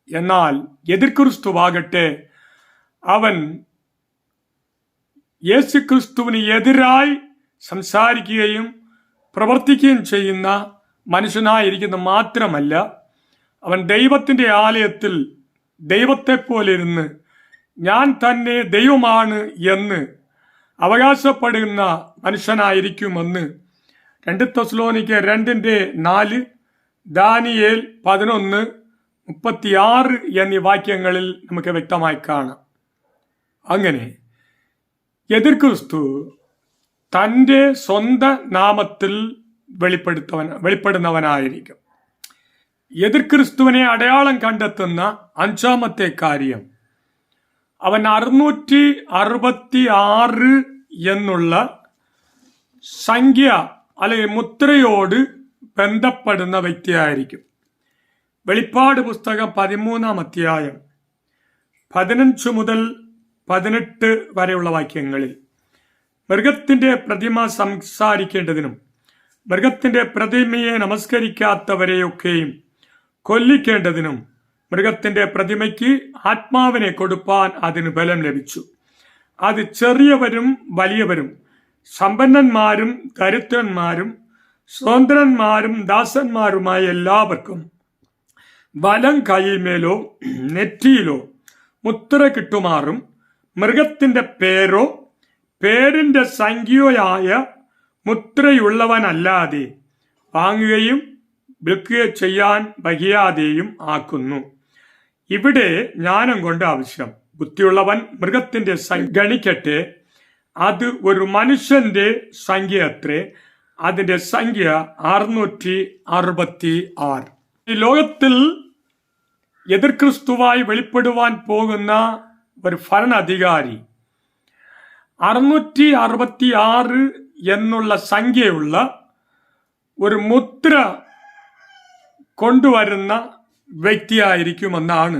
എന്നാൽ എതിർ ക്രിസ്തുവാകട്ടെ അവൻ യേശു ക്രിസ്തുവിന് എതിരായി സംസാരിക്കുകയും പ്രവർത്തിക്കുകയും ചെയ്യുന്ന മനുഷ്യനായിരിക്കുന്ന മാത്രമല്ല, അവൻ ദൈവത്തിന്റെ ആലയത്തിൽ ദൈവത്തെപ്പോലെ ഇരുന്ന് ഞാൻ തന്നെ ദൈവമാണ് എന്ന് അവകാശപ്പെടുന്ന മനുഷ്യനായിരിക്കുമെന്ന് 2 തെസ്സലോനിക്കർ 2:4, ദാനിയേൽ 11:36 എന്നീ വാക്യങ്ങളിൽ നമുക്ക് വ്യക്തമായി കാണാം. അങ്ങനെ എതിർ ക്രിസ്തു തൻ്റെ സ്വന്തം നാമത്തിൽ വെളിപ്പെടുന്നവനായിരിക്കും. എതിർ ക്രിസ്തുവിനെ അടയാളം കണ്ടെത്തുന്ന 5-ാമത്തെ കാര്യം, അവൻ 666 എന്നുള്ള സംഖ്യ അല്ലെങ്കിൽ മുദ്രയോട് ബന്ധപ്പെടുന്ന വ്യക്തിയായിരിക്കും. വെളിപ്പാട് പുസ്തകം 13-ാം അധ്യായം 15 മുതൽ 18 വരെയുള്ള വാക്യങ്ങളിൽ മൃഗത്തിന്റെ പ്രതിമ സംസാരിക്കേണ്ടതിനും മൃഗത്തിന്റെ പ്രതിമയെ നമസ്കരിക്കാത്തവരെയൊക്കെയും കൊല്ലിക്കേണ്ടതിനും മൃഗത്തിന്റെ പ്രതിമയ്ക്ക് ആത്മാവിനെ കൊടുപ്പാൻ അതിന് ബലം ലഭിച്ചു. അത് ചെറിയവരും വലിയവരും, സമ്പന്നന്മാരും ദരിദ്രന്മാരും, സ്വതന്ത്രന്മാരും ദാസന്മാരുമായ എല്ലാവർക്കും വലം കൈമേലോ നെറ്റിയിലോ മുദ്ര കിട്ടുമാറും മൃഗത്തിന്റെ പേരോ പേരിന്റെ സംഖ്യയായ മുദ്രയുള്ളവനല്ലാതെ വാങ്ങുകയും വിൽക്കുകയും ചെയ്യാൻ വഹിയാതെയും ആക്കുന്നു. ഇവിടെ ജ്ഞാനം കൊണ്ട് ആവശ്യം. ബുദ്ധിയുള്ളവൻ മൃഗത്തിന്റെ ഗണിക്കട്ടെ, അത് ഒരു മനുഷ്യന്റെ സംഖ്യ അത്രേ. അതിന്റെ സംഖ്യ 666. ഈ ലോകത്തിൽ എതിർ ക്രിസ്തുവായി വെളിപ്പെടുവാൻ പോകുന്ന ഒരു ഭരണാധികാരി 666 എന്നുള്ള സംഖ്യയുള്ള ഒരു മുദ്ര കൊണ്ടുവരുന്ന വ്യക്തിയായിരിക്കുമെന്നാണ്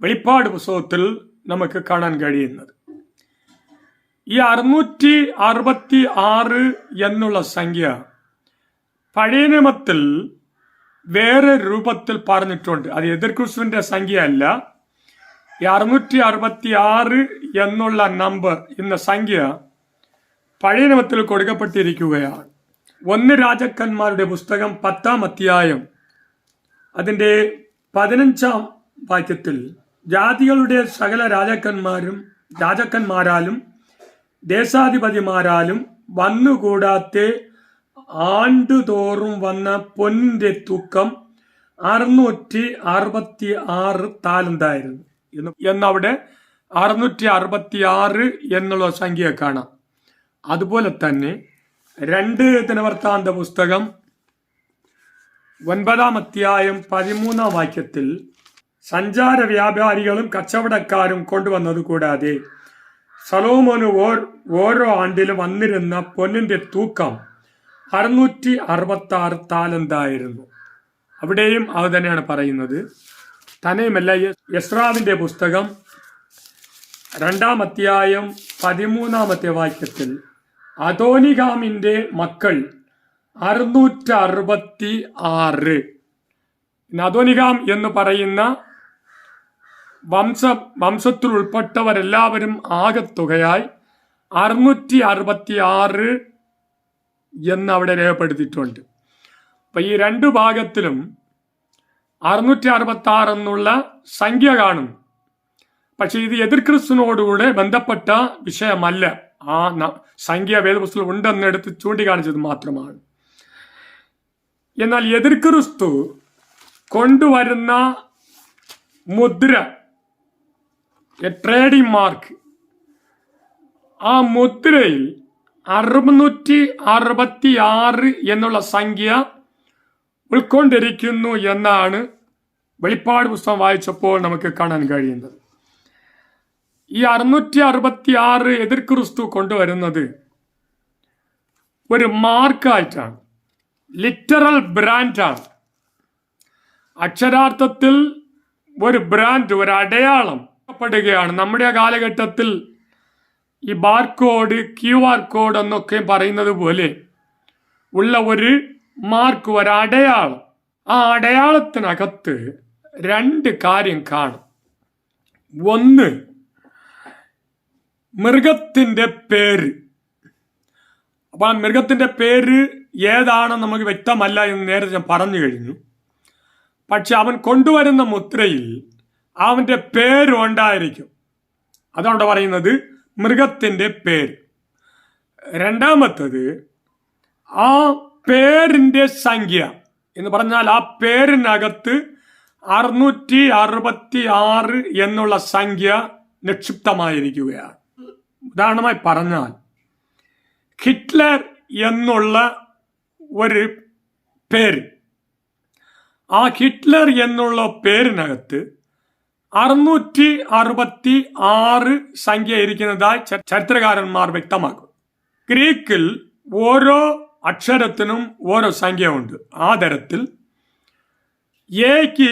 വെളിപ്പാട് പുസ്തകത്തിൽ നമുക്ക് കാണാൻ കഴിയുന്നത്. ഈ 666 എന്നുള്ള സംഖ്യ പഴയ നിയമത്തിൽ വേറെ രൂപത്തിൽ പറഞ്ഞിട്ടുണ്ട്. അത് എതിർ ക്രിസ്തുവിന്റെ സംഖ്യ അല്ല. ഈ 666 എന്നുള്ള നമ്പർ എന്ന സംഖ്യ പഴയ നിയമത്തിൽ കൊടുക്കപ്പെട്ടിരിക്കുകയാണ്. ഒന്ന് രാജാക്കന്മാരുടെ പുസ്തകം 10-ാം അധ്യായം അതിൻ്റെ 15-ാം വാക്യത്തിൽ ജാതികളുടെ സകല രാജാക്കന്മാരാലും ദേശാധിപതിമാരാലും വന്നുകൂടാത്ത ആണ്ടുതോറും വന്ന പൊന്നിന്റെ തൂക്കം 666 താലന്തായിരുന്നു എന്നവിടെ 666 എന്നുള്ള സംഖ്യ കാണാം. അതുപോലെ തന്നെ 2 ദിനവൃത്താന്ത പുസ്തകം 9-ാം അധ്യായം 13-ാം വാക്യത്തിൽ സഞ്ചാര വ്യാപാരികളും കച്ചവടക്കാരും കൊണ്ടുവന്നത് കൂടാതെ സലോമോന് ഓരോ ആണ്ടിലും വന്നിരുന്ന പൊന്നിന്റെ തൂക്കം 666 താലന്തായിരുന്നു. അവിടെയും അത് തന്നെയാണ് പറയുന്നത്. തന്നെയുമല്ല, എസ്രാവിന്റെ പുസ്തകം 2-ാം അധ്യായം 13-ാമത്തെ വാക്യത്തിൽ അദോനികാമിന്റെ മക്കൾ 666. അദോനികാം എന്ന് പറയുന്ന വംശത്തിൽ ഉൾപ്പെട്ടവരെല്ലാവരും ആകെത്തുകയായി 666 എന്ന് അവിടെ രേഖപ്പെടുത്തിയിട്ടുണ്ട്. അപ്പൊ ഈ 2 ഭാഗത്തിലും 666 എന്നുള്ള സംഖ്യ കാണും. പക്ഷെ ഇത് എതിർക്രിസ്തുവിനോടുകൂടെ ബന്ധപ്പെട്ട വിഷയമല്ല. ആ സംഖ്യ വേദപുസ്തകത്തിൽ ഉണ്ടെന്ന് എടുത്ത് ചൂണ്ടിക്കാണിച്ചത് മാത്രമാണ്. എന്നാൽ എതിർക്രിസ്തു കൊണ്ടുവരുന്ന മുദ്ര, ട്രേഡിംഗ് മാർക്ക്, ആ മുദ്രയിൽ 666 എന്നുള്ള സംഖ്യ ഉൾക്കൊണ്ടിരിക്കുന്നു എന്നാണ് വെളിപ്പാട് പുസ്തകം വായിച്ചപ്പോൾ നമുക്ക് കാണാൻ കഴിയുന്നത്. ഈ 666 എതിർക്രിസ്തു കൊണ്ടുവരുന്നത് ഒരു മാർക്കായിട്ടാണ്, ലിറ്ററൽ ബ്രാൻഡാണ്. അക്ഷരാർത്ഥത്തിൽ ഒരു ബ്രാൻഡ്, ഒരു അടയാളം പ്പെടുകയാണ്. നമ്മുടെ കാലഘട്ടത്തിൽ ഈ ബാർകോഡ്, QR കോഡ് എന്നൊക്കെ പറയുന്നത് പോലെ ഉള്ള ഒരു മാർക്ക്, ഒരു അടയാളം. ആ അടയാളത്തിനകത്ത് 2 കാര്യം കാണും. ഒന്ന്, മൃഗത്തിന്റെ പേര്. അപ്പൊ ആ മൃഗത്തിന്റെ പേര് ഏതാണെന്ന് നമുക്ക് വ്യക്തമല്ല എന്ന് നേരത്തെ ഞാൻ പറഞ്ഞു കഴിഞ്ഞു. പക്ഷെ അവൻ കൊണ്ടുവരുന്ന മുദ്രയിൽ അവന്റെ പേര് ഉണ്ടായിരിക്കും. അതാണ് പറയുന്നത്, മൃഗത്തിന്റെ പേര്. രണ്ടാമത്തത്, ആ പേരിന്റെ സംഖ്യ എന്ന് പറഞ്ഞാൽ ആ പേരിനകത്ത് 666 എന്നുള്ള സംഖ്യ നിക്ഷിപ്തമായിരിക്കുകയാണ്. ഉദാഹരണമായി പറഞ്ഞാൽ, ഹിറ്റ്ലർ എന്നുള്ള ഒരു പേര്, ആ ഹിറ്റ്ലർ എന്നുള്ള പേരിനകത്ത് 666 സംഖ്യ ഇരിക്കുന്നതായി ചരിത്രകാരന്മാർ വ്യക്തമാക്കും. ഗ്രീക്കിൽ ഓരോ അക്ഷരത്തിനും ഓരോ സംഖ്യ ഉണ്ട്. ആ തരത്തിൽ എക്ക്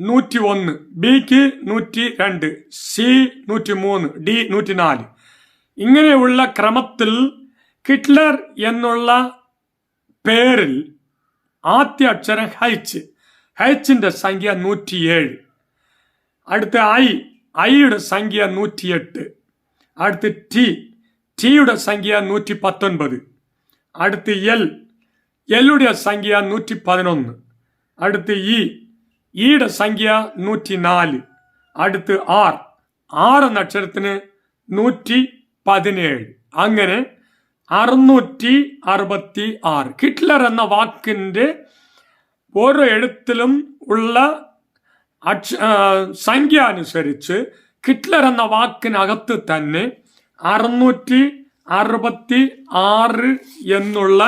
101, ബിക്ക് 102, സി 103, ഡി 104. ഇങ്ങനെയുള്ള ക്രമത്തിൽ ഹിറ്റ്ലർ എന്നുള്ള പേരിൽ ആദ്യ അക്ഷരം ഹൈച്ചിന്റെ സംഖ്യ 107. അടുത്ത ഐയുടെ സംഖ്യ 108. അടുത്ത് ടിയുടെ സംഖ്യ 119. അടുത്ത് എല്ലുടെ സംഖ്യ 111. അടുത്ത് ഇയുടെ സംഖ്യ 104. അടുത്ത് ആർ എന്ന അക്ഷരത്തിന് 117. അങ്ങനെ 666. ഹിറ്റ്ലർ എന്ന വാക്കിന്റെ ഓരോ എഴുത്തിലും ഉള്ള സംഖ്യ അനുസരിച്ച് ഹിറ്റ്ലർ എന്ന വാക്കിനകത്ത് തന്നെ 666 എന്നുള്ള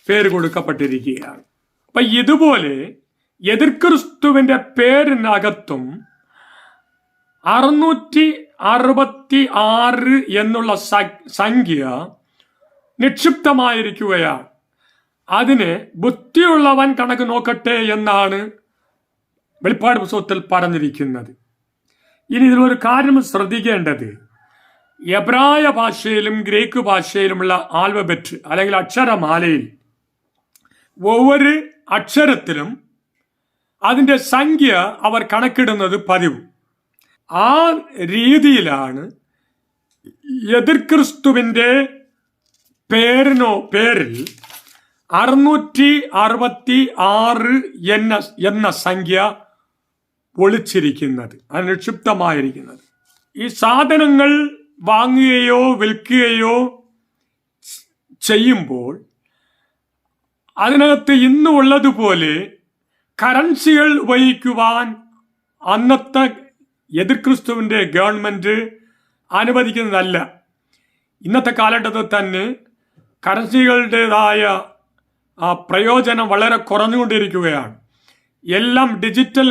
പേര് കൊടുക്കപ്പെട്ടിരിക്കുകയാണ്. അപ്പൊ ഇതുപോലെ എതിർക്രിസ്തുവിന്റെ പേരിനകത്തും 666 എന്നുള്ള സംഖ്യ നിക്ഷിപ്തമായിരിക്കുകയാണ്. അതിന് ബുദ്ധിയുള്ളവൻ കണക്ക് നോക്കട്ടെ എന്നാണ് വെളിപ്പാട് പുസ്തകത്തിൽ പറഞ്ഞിരിക്കുന്നത്. ഇനി ഇതിലൊരു കാര്യം ശ്രദ്ധിക്കേണ്ടത്, എബ്രായ ഭാഷയിലും ഗ്രീക്ക് ഭാഷയിലുമുള്ള ആൽഫബറ്റ് അല്ലെങ്കിൽ അക്ഷരമാലയിൽ ഒவ்வொரு അക്ഷരത്തിലും അതിൻ്റെ സംഖ്യ അവർ കണക്കിടുന്നത് പതിവ്. ആ രീതിയിലാണ് എതിർക്രിസ്തുവിൻ്റെ പേരിൽ 666 എന്ന സംഖ്യ ഒളിച്ചിരിക്കുന്നത്, അത് നിക്ഷിപ്തമായിരിക്കുന്നത്. ഈ സാധനങ്ങൾ വാങ്ങുകയോ വിൽക്കുകയോ ചെയ്യുമ്പോൾ അതിനകത്ത് ഇന്ന് ഉള്ളതുപോലെ കറൻസികൾ ഉപയോഗിക്കുവാൻ അന്നത്തെ എതിർക്രിസ്തുവിന്റെ ഗവൺമെന്റ് അനുവദിക്കുന്നതല്ല. ഇന്നത്തെ കാലഘട്ടത്തിൽ തന്നെ കറൻസികളുടേതായ പ്രയോജനം വളരെ കുറഞ്ഞുകൊണ്ടിരിക്കുകയാണ്. എല്ലാം ഡിജിറ്റൽ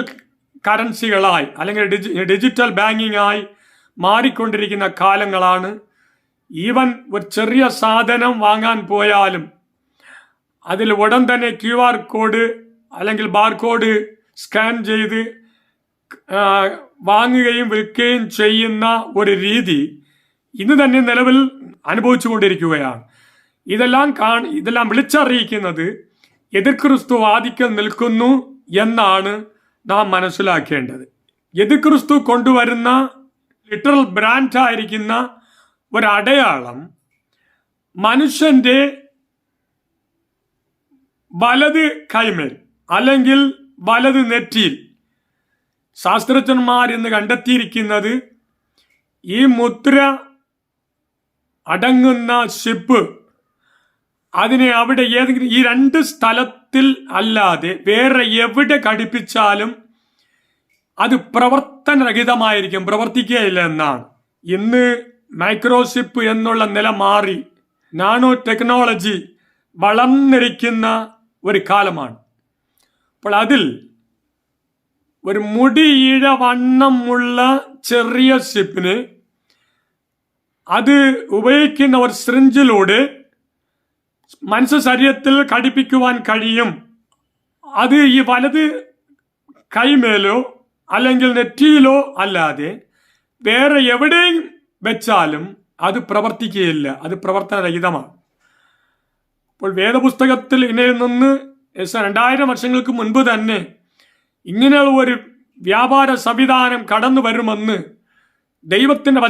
കറൻസികളായി അല്ലെങ്കിൽ ഡിജിറ്റൽ ബാങ്കിങ് ആയി മാറിക്കൊണ്ടിരിക്കുന്ന കാലങ്ങളാണ്. ഈവൻ ഒരു ചെറിയ സാധനം വാങ്ങാൻ പോയാലും അതിൽ ഉടൻ തന്നെ QR കോഡ് അല്ലെങ്കിൽ ബാർകോഡ് സ്കാൻ ചെയ്ത് വാങ്ങുകയും വിൽക്കുകയും ചെയ്യുന്ന ഒരു രീതി ഇന്ന് തന്നെ നിലവിൽ അനുഭവിച്ചുകൊണ്ടിരിക്കുകയാണ്. ഇതെല്ലാം വിളിച്ചറിയിക്കുന്നത് എതിർക്രിസ്തു ആധിക്യം നിൽക്കുന്നു എന്നാണ് നാം മനസ്സിലാക്കേണ്ടത്. എതിർക്രിസ്തു കൊണ്ടുവരുന്ന ലിറ്ററൽ ബ്രാൻഡായിരിക്കുന്ന ഒരടയാളം മനുഷ്യന്റെ വലത് കൈമേൽ അല്ലെങ്കിൽ വലത് നെറ്റിയിൽ ശാസ്ത്രജ്ഞന്മാർ ഇന്ന് കണ്ടെത്തിയിരിക്കുന്നത് ഈ മുദ്ര അടങ്ങുന്ന ഷിപ്പ് അതിനെ അവിടെ ഏതെങ്കിലും ഈ 2 സ്ഥലത്തിൽ അല്ലാതെ വേറെ എവിടെ ഘടിപ്പിച്ചാലും അത് പ്രവർത്തനരഹിതമായിരിക്കും, പ്രവർത്തിക്കുകയില്ല എന്നാണ്. ഇന്ന് മൈക്രോഷിപ്പ് എന്നുള്ള നില മാറി നാനോ ടെക്നോളജി വളർന്നിരിക്കുന്ന ഒരു കാലമാണ്. അപ്പോൾ അതിൽ ഒരു മുടിയിഴ വണ്ണമുള്ള ചെറിയ ഷിപ്പിന് അത് ഉപയോഗിക്കുന്ന ഒരു സിറിഞ്ചിലൂടെ മനുഷ്യ ശരീരത്തിൽ ഘടിപ്പിക്കുവാൻ കഴിയും. അത് ഈ വലത് കൈമേലോ അല്ലെങ്കിൽ നെറ്റിയിലോ അല്ലാതെ വേറെ എവിടെയും വെച്ചാലും അത് പ്രവർത്തിക്കുകയില്ല, അത് പ്രവർത്തനരഹിതമാണ്. അപ്പോൾ വേദപുസ്തകത്തിൽ ഇതിൽ നിന്ന് 2000 വർഷങ്ങൾക്ക് മുൻപ് തന്നെ ഇങ്ങനെയുള്ള ഒരു വ്യാപാര സംവിധാനം കടന്നു വരുമെന്ന് ദൈവത്തിന്റെ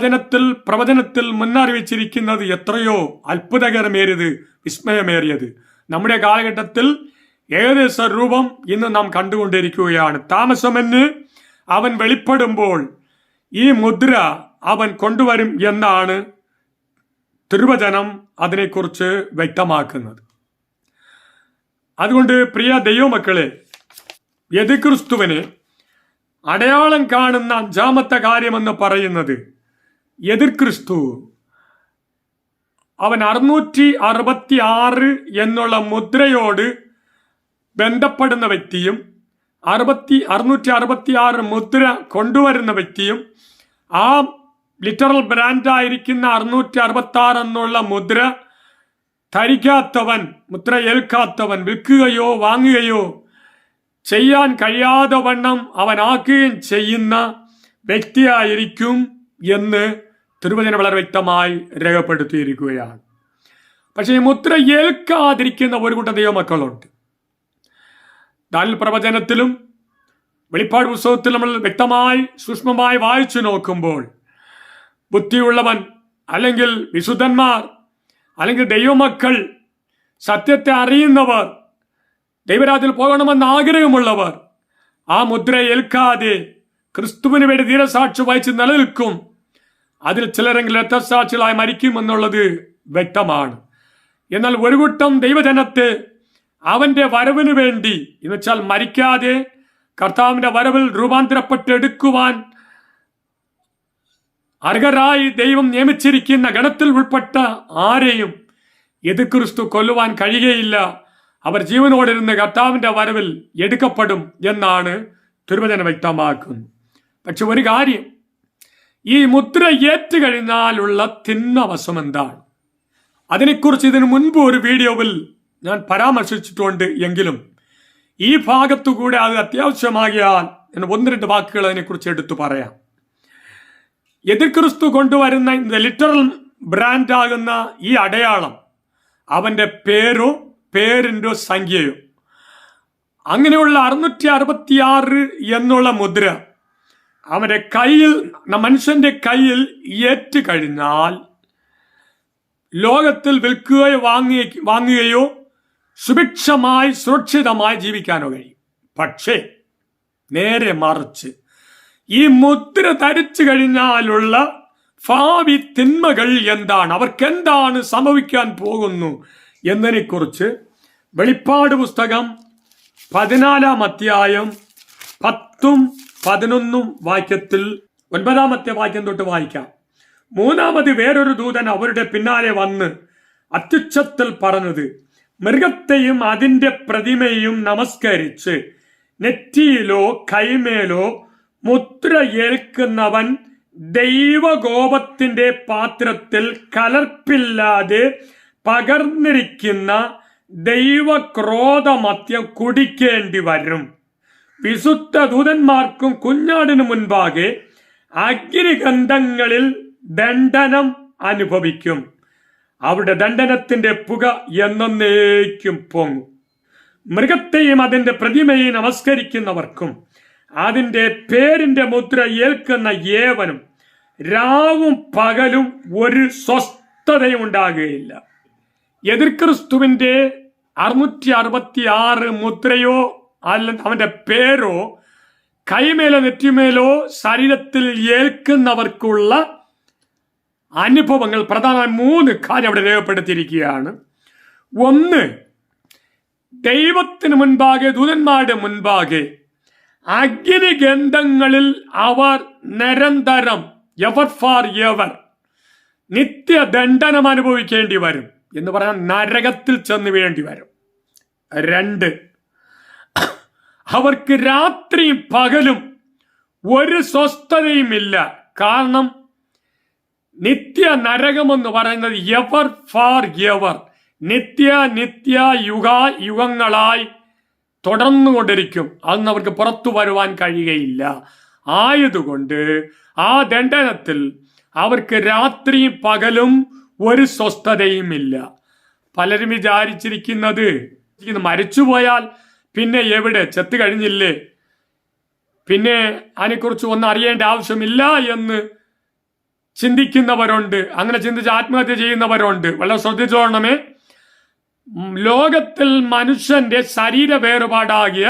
പ്രവചനത്തിൽ മുന്നറിയിച്ചിരിക്കുന്നത് എത്രയോ അത്ഭുതകരമേറിയത്, വിസ്മയമേറിയത്. നമ്മുടെ കാലഘട്ടത്തിൽ ഏകദേശ രൂപം ഇന്ന് നാം കണ്ടുകൊണ്ടിരിക്കുകയാണ്. താമസമെന്ന് അവൻ വെളിപ്പെടുമ്പോൾ ഈ മുദ്ര അവൻ കൊണ്ടുവരും എന്നാണ് തിരുവചനം അതിനെക്കുറിച്ച് വ്യക്തമാക്കുന്നത്. അതുകൊണ്ട് പ്രിയ ദൈവമക്കളെ, എതിർക്രിസ്തുവിന് അടയാളം കാണുന്ന 5ാമത്തെ കാര്യമെന്ന് പറയുന്നത് എതിർക്രിസ്തു അവൻ 666 എന്നുള്ള മുദ്രയോട് ബന്ധപ്പെടുന്ന വ്യക്തിയും 666 മുദ്ര കൊണ്ടുവരുന്ന വ്യക്തിയും ആ ലിറ്ററൽ ബ്രാൻഡായിരിക്കുന്ന 666 എന്നുള്ള മുദ്ര ധരിക്കാത്തവൻ, മുദ്ര ഏൽക്കാത്തവൻ, വിൽക്കുകയോ വാങ്ങുകയോ ചെയ്യാൻ കഴിയാതെ വണ്ണം അവനാക്കുകയും ചെയ്യുന്ന വ്യക്തിയായിരിക്കും എന്ന് തിരുവചനം വളരെ വ്യക്തമായി രേഖപ്പെടുത്തിയിരിക്കുകയാണ്. പക്ഷേ ഈ മുദ്ര ഏൽക്കാതിരിക്കുന്ന ഒരു കൂട്ടം ദൈവമക്കളുണ്ട്. ദാനിയേൽ പ്രവചനത്തിലും വെളിപ്പാട് പുസ്തകത്തിലും നമ്മൾ വ്യക്തമായി സൂക്ഷ്മമായി വായിച്ചു നോക്കുമ്പോൾ ബുദ്ധിയുള്ളവൻ അല്ലെങ്കിൽ വിശുദ്ധന്മാർ അല്ലെങ്കിൽ ദൈവമക്കൾ, സത്യത്തെ അറിയുന്നവർ, ദൈവരാജ്യത്തിൽ പോകണമെന്ന് ആഗ്രഹമുള്ളവർ ആ മുദ്ര ഏൽക്കാതെ ക്രിസ്തുവിന് വേണ്ടി ധീരസാക്ഷി വഹിച്ച് നിലനിൽക്കും. അതിൽ ചിലരെങ്കിലും രക്തസാക്ഷികളായി മരിക്കുമെന്നുള്ളത് വ്യക്തമാണ്. എന്നാൽ ഒരു കൂട്ടം ദൈവജനത്തെ അവന്റെ വരവിന് വേണ്ടി എന്നുവെച്ചാൽ മരിക്കാതെ കർത്താവിന്റെ വരവിൽ രൂപാന്തരപ്പെട്ടെടുക്കുവാൻ അർഹരായി ദൈവം നിയമിച്ചിരിക്കുന്ന ഗണത്തിൽ ഉൾപ്പെട്ട ആരെയും എതിർക്രിസ്തു കൊല്ലുവാൻ കഴിയുകയില്ല. അവർ ജീവനോടിരുന്ന് കർത്താവിന്റെ വരവിൽ എടുക്കപ്പെടും എന്നാണ് തിരുവചനം വ്യക്തമാക്കുന്നത്. പക്ഷെ ഒരു കാര്യം, ഈ മുദ്ര ഏറ്റുകഴിഞ്ഞാലുള്ള തിന്മവശം എന്താണ്? അതിനെക്കുറിച്ച് ഇതിനു മുൻപ് ഒരു വീഡിയോയിൽ ഞാൻ പരാമർശിച്ചിട്ടുണ്ട്. എങ്കിലും ഈ ഭാഗത്തുകൂടെ അത് അത്യാവശ്യമാകിയാൽ ഞാൻ 1-2 വാക്കുകൾ അതിനെക്കുറിച്ച് എടുത്തു പറയാം. എതിർക്രിസ്തു കൊണ്ടുവരുന്ന ലിറ്ററൽ ബ്രാൻഡാകുന്ന ഈ അടയാളം അവന്റെ പേരോ പേരിന്റെ സംഖ്യയോ, അങ്ങനെയുള്ള 666 എന്നുള്ള മുദ്ര അവന്റെ കയ്യിൽ, മനുഷ്യന്റെ കയ്യിൽ ഏറ്റു കഴിഞ്ഞാൽ ലോകത്തിൽ വിൽക്കുകയോ വാങ്ങുകയോ സുഭിക്ഷമായി സുരക്ഷിതമായി ജീവിക്കാനോ കഴിയും. പക്ഷേ നേരെ മറിച്ച് ഈ മുദ്ര ധരിച്ചു കഴിഞ്ഞാലുള്ള ഭാവി തിന്മകൾ എന്താണ്, അവർക്ക് എന്താണ് സംഭവിക്കാൻ പോകുന്നു എന്നതിനെക്കുറിച്ച് വെളിപ്പാട് പുസ്തകം 14-ാം അധ്യായം 10-11 വാക്യത്തിൽ 9-ാമത്തെ വാക്യം തൊട്ട് വായിക്കാം. മൂന്നാമത് വേറൊരു ദൂതൻ അവരുടെ പിന്നാലെ വന്ന് അത്യുച്ചത്തിൽ പറഞ്ഞത്, മൃഗത്തെയും അതിന്റെ പ്രതിമയും നമസ്കരിച്ച് നെറ്റിയിലോ കൈമേലോ മുദ്ര ഏൽക്കുന്നവൻ ദൈവകോപത്തിന്റെ പാത്രത്തിൽ കലർപ്പില്ലാതെ പകർന്നിരിക്കുന്ന ദൈവക്രോധമദ്യം കുടിക്കേണ്ടി വരും. വിശുദ്ധ ദൂതന്മാർക്കും കുഞ്ഞാടിനു മുൻപാകെ അഗ്നികന്ധങ്ങളിൽ ദണ്ഡനം അനുഭവിക്കും. അവിടെ ദണ്ഡനത്തിന്റെ പുക എന്നേക്കും പൊങ്ങും. മൃഗത്തെയും അതിന്റെ പ്രതിമയെ നമസ്കരിക്കുന്നവർക്കും അതിന്റെ പേരിന്റെ മുദ്ര ഏൽക്കുന്ന ഏവനും രാവും പകലും ഒരു സ്വസ്ഥതയും ഉണ്ടാകുകയില്ല. എതിർക്രിസ്തുവിന്റെ 666 മുദ്രയോ അല്ലെങ്കിൽ അവന്റെ പേരോ കൈമേലോ നെറ്റിമേലോ ശരീരത്തിൽ ഏൽക്കുന്നവർക്കുള്ള അനുഭവങ്ങൾ പ്രധാനമായി 3 കാര്യം അവിടെ രേഖപ്പെടുത്തിയിരിക്കുകയാണ്. ഒന്ന്, ദൈവത്തിന് മുൻപാകെ ദൂതന്മാരുടെ മുൻപാകെ അഗ്നിഗന്ധങ്ങളിൽ അവർ നിരന്തരം എവർ ഫോർ എവർ നിത്യദണ്ഡനം അനുഭവിക്കേണ്ടി വരും എന്ന് പറഞ്ഞാൽ നരകത്തിൽ ചെന്ന് വീഴേണ്ടി വരും. 2, അവർക്ക് രാത്രിയും പകലും ഒരു സ്വസ്ഥതയും ഇല്ല. കാരണം നിത്യ നരകമെന്ന് പറയുന്നത് എവർ ഫോർ എവർ, നിത്യ യുഗങ്ങളായി തുടർന്നുകൊണ്ടിരിക്കും. അന്ന് അവർക്ക് പുറത്തു വരുവാൻ കഴിയുകയില്ല. ആയതുകൊണ്ട് ആ ദണ്ഡനത്തിൽ അവർക്ക് രാത്രിയും പകലും ഒരു സ്വസ്ഥതയും ഇല്ല. പലരും വിചാരിച്ചിരിക്കുന്നത് മരിച്ചുപോയാൽ പിന്നെ എവിടെ, ചത്തു കഴിഞ്ഞില്ലേ, പിന്നെ അതിനെക്കുറിച്ച് ഒന്നും അറിയേണ്ട ആവശ്യമില്ല എന്ന് ചിന്തിക്കുന്നവരുണ്ട്. അങ്ങനെ ചിന്തിച്ച് ആത്മഹത്യ ചെയ്യുന്നവരുണ്ട്. വളരെ ശ്രദ്ധിച്ചോളണമേ. ലോകത്തിൽ മനുഷ്യന്റെ ശരീര വേറുപാടാകിയ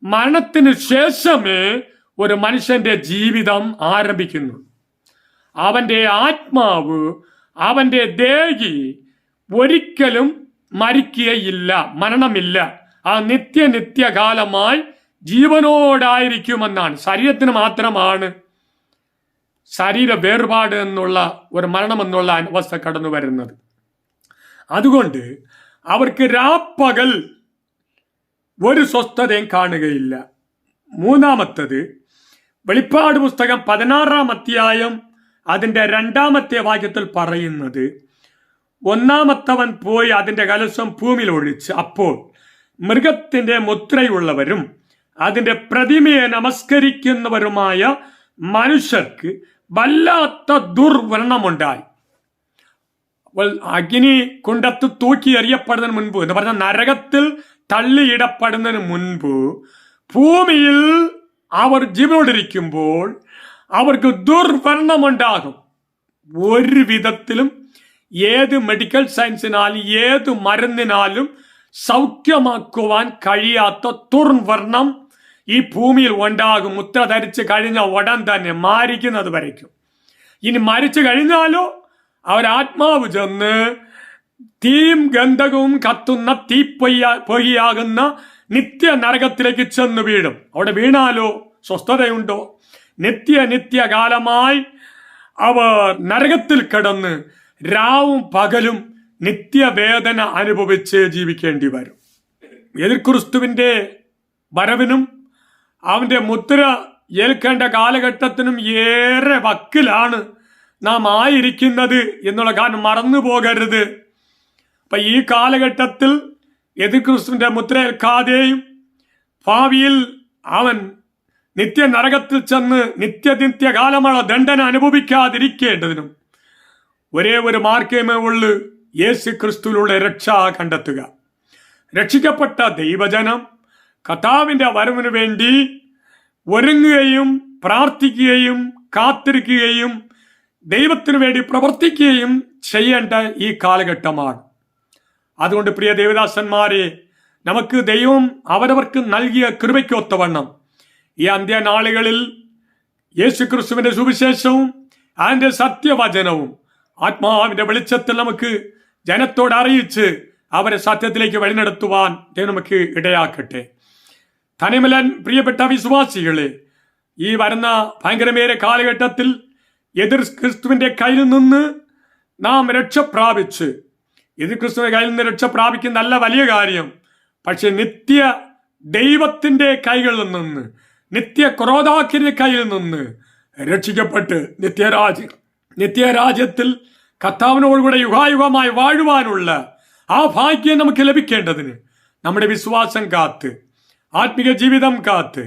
മരണത്തിന് ശേഷമേ ഒരു മനുഷ്യന്റെ ജീവിതം ആരംഭിക്കുന്നു. അവന്റെ ആത്മാവ്, അവന്റെ ദേഹി ഒരിക്കലും മരിക്കുകയില്ല, മരണമില്ല. ആ നിത്യകാലമായി ജീവനോടായിരിക്കുമെന്നാണ്. ശരീരത്തിന് മാത്രമാണ് ശരീര വേർപാട് എന്നുള്ള ഒരു മരണം എന്നുള്ള അവസ്ഥ കടന്നു വരുന്നത്. അതുകൊണ്ട് അവർക്ക് രാപ്പകൽ ഒരു സ്വസ്ഥതയും കാണുകയില്ല. മൂന്നാമത്തത്, വെളിപ്പാട് പുസ്തകം 16-ാം അധ്യായം അതിന്റെ 2-ാമത്തെ വാക്യത്തിൽ പറയുന്നത്, ഒന്നാമത്തവൻ പോയി അതിന്റെ കലശം ഭൂമിയിൽ ഒഴിച്ച്, അപ്പോൾ മൃഗത്തിന്റെ മുദ്രയുള്ളവരും അതിന്റെ പ്രതിമയെ നമസ്കരിക്കുന്നവരുമായ മനുഷ്യർക്ക് വല്ലാത്ത ദുർവ്രണമുണ്ടായി. അഗ്നി കുണ്ടത്ത് തൂക്കി എറിയപ്പെടുന്നതിന് മുൻപ് എന്ന് പറഞ്ഞാൽ നരകത്തിൽ തള്ളിയിടപ്പെടുന്നതിന് മുൻപ് ഭൂമിയിൽ അവർ ജീവനോടിരിക്കുമ്പോൾ അവർക്ക് ദുർവ്രണമുണ്ടാകും. ഒരു വിധത്തിലും ഏത് മെഡിക്കൽ സയൻസിനാലും ഏത് മരുന്നിനാലും സൗഖ്യമാക്കുവാൻ കഴിയാത്ത ദുർവർണം ഈ ഭൂമിയിൽ ഉണ്ടാകും. മുദ്ര ധരിച്ച് കഴിഞ്ഞ ഉടൻ തന്നെ മരിക്കുന്നത് വരയ്ക്കും. ഇനി മരിച്ചു കഴിഞ്ഞാലോ അവരാത്മാവ് ചെന്ന് തീയും ഗന്ധകവും കത്തുന്ന തീപ്പൊയ്യാകുന്ന നിത്യ നരകത്തിലേക്ക് ചെന്ന് വീഴും. അവിടെ വീണാലോ സ്വസ്ഥതയുണ്ടോ? നിത്യകാലമായി അവർ നരകത്തിൽ കിടന്ന് രാവും പകലും നിത്യവേദന അനുഭവിച്ച് ജീവിക്കേണ്ടി വരും. എതിർക്രിസ്തുവിന്റെ വരവിനും അവന്റെ മുദ്ര ഏൽക്കേണ്ട കാലഘട്ടത്തിനും ഏറെ വക്കിലാണ് നാം ആയിരിക്കുന്നത് എന്നുള്ള കാര്യം മറന്നു പോകരുത്. അപ്പൊ ഈ കാലഘട്ടത്തിൽ എതിർക്രിസ്തുവിന്റെ മുദ്ര ഏൽക്കാതെയും ഭാവിയിൽ അവൻ നരകത്തിൽ ചെന്ന് നിത്യകാലമുള്ള ദണ്ഡന അനുഭവിക്കാതിരിക്കേണ്ടതിനും ഒരേ ഒരു മാർഗമേ ഉള്ളൂ, യേശു ക്രിസ്തുവിലൂടെ രക്ഷ കണ്ടെത്തുക. രക്ഷിക്കപ്പെട്ട ദൈവജനം കർത്താവിന്റെ വരവിനു വേണ്ടി ഒരുങ്ങുകയും പ്രാർത്ഥിക്കുകയും കാത്തിരിക്കുകയും ദൈവത്തിനു വേണ്ടി പ്രവർത്തിക്കുകയും ചെയ്യേണ്ട ഈ കാലഘട്ടമാണ്. അതുകൊണ്ട് പ്രിയ ദേവദാസന്മാരെ, നമുക്ക് ദൈവം അവരവർക്ക് നൽകിയ കൃപയ്ക്കൊത്തവണ്ണം ഈ അന്ത്യനാളുകളിൽ യേശുക്രിസ്തുവിന്റെ സുവിശേഷവും അതിന്റെ സത്യവചനവും ആത്മാവിന്റെ വെളിച്ചത്തിൽ നമുക്ക് ജനത്തോട് അറിയിച്ച് അവരെ സത്യത്തിലേക്ക് വഴിനടത്തുവാൻ നമുക്ക് ഇടയാക്കട്ടെ. തനിമലൻ പ്രിയപ്പെട്ട വിശ്വാസികളെ, ഈ വരുന്ന ഭയങ്കരമേറെ കാലഘട്ടത്തിൽ എതിർ ക്രിസ്തുവിന്റെ കയ്യിൽ നിന്ന് നാം രക്ഷ പ്രാപിച്ച്, എതിർ ക്രിസ്തുവിന്റെ കയ്യിൽ നിന്ന് രക്ഷ പ്രാപിക്കുന്ന നല്ല വലിയ കാര്യം. പക്ഷെ നിത്യ ദൈവത്തിന്റെ കൈകളിൽ നിന്ന്, നിത്യ ക്രോധാക്കിന്റെ കയ്യിൽ നിന്ന് രക്ഷിക്കപ്പെട്ട് നിത്യരാജ്യത്തിൽ കർത്താവിനോടുകൂടെ യുഗായുഗമായി വാഴുവാനുള്ള ആ ഭാഗ്യം നമുക്ക് ലഭിക്കേണ്ടതിന് നമ്മുടെ വിശ്വാസം കാത്ത്, ആത്മീയ ജീവിതം കാത്ത്,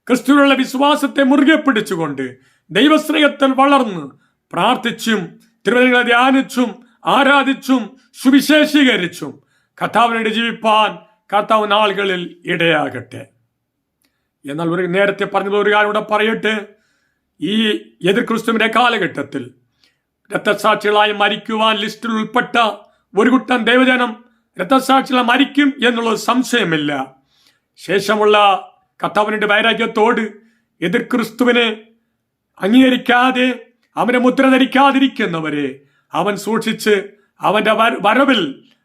ക്രിസ്തുവിനുള്ള വിശ്വാസത്തെ മുറുകെ പിടിച്ചുകൊണ്ട് ദൈവസ്നേഹത്തിൽ വളർന്ന് പ്രാർത്ഥിച്ചും തിരുവചനങ്ങളെ ധ്യാനിച്ചും ആരാധിച്ചും സുവിശേഷീകരിച്ചും കർത്താവിനോട് ജീവിപ്പാൻ കർത്താവ് നാളുകളിൽ ഇടയാകട്ടെ. എന്നാൽ നേരത്തെ പറഞ്ഞത് ഒരു കാര്യം കൂടെ പറയട്ടെ. ഈ എതിർ ക്രിസ്തുവിന്റെ കാലഘട്ടത്തിൽ രക്തസാക്ഷികളായി മരിക്കുവാൻ ലിസ്റ്റിൽ ഉൾപ്പെട്ട ഒരു കൂട്ടം ദൈവജനം രക്തസാക്ഷികളെ മരിക്കും എന്നുള്ളത് സംശയമില്ല. ശേഷമുള്ള കർത്താവിന്റെ വൈരാഗ്യത്തോട് എതിർ ക്രിസ്തുവിനെ അംഗീകരിക്കാതെ അവനെ മുദ്ര ധരിക്കാതിരിക്കുന്നവരെ അവൻ സൂക്ഷിച്ച് അവന്റെ വരവിൽ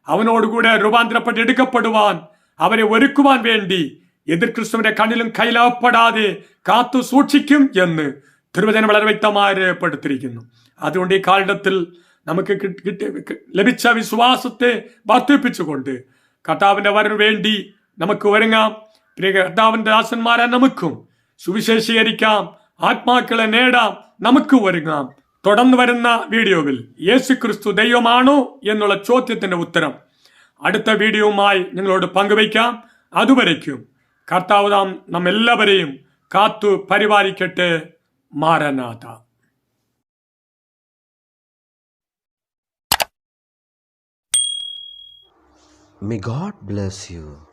അവനോടുകൂടെ രൂപാന്തരപ്പെട്ട് എടുക്കപ്പെടുവാൻ അവരെ ഒരുക്കുവാൻ വേണ്ടി എതിർ ക്രിസ്തുവിന്റെ കണ്ണിലും കയ്യിലാപ്പെടാതെ കാത്തു സൂക്ഷിക്കും എന്ന് തിരുവചനം വളരെ വ്യക്തമായി രേഖപ്പെടുത്തിയിരിക്കുന്നു. അതുകൊണ്ട് ഈ കാലഘട്ടത്തിൽ നമുക്ക് ലഭിച്ച വിശ്വാസത്തെ വർദ്ധിപ്പിച്ചുകൊണ്ട് കർത്താവിന്റെ വരവിന് വേണ്ടി നമുക്ക് ഒരുങ്ങാം. പ്രിയ കർത്താവിന്റെ ദാസന്മാരെ, നമുക്കും സുവിശേഷീകരിക്കാം, ആത്മാക്കളെ നേടാം, നമുക്ക് ഒരുങ്ങാം. തുടർന്ന് വരുന്ന വീഡിയോയിൽ യേശുക്രിസ്തു ദൈവമാണോ എന്നുള്ള ചോദ്യത്തിന്റെ ഉത്തരം അടുത്ത വീഡിയോവുമായി നിങ്ങളോട് പങ്കുവയ്ക്കാം. അതുവരയ്ക്കും കർത്താവ് നമ്മെല്ലാവരെയും കാത്തു പരിപാലിക്കട്ടെ. മാരനാഥ. May God bless you.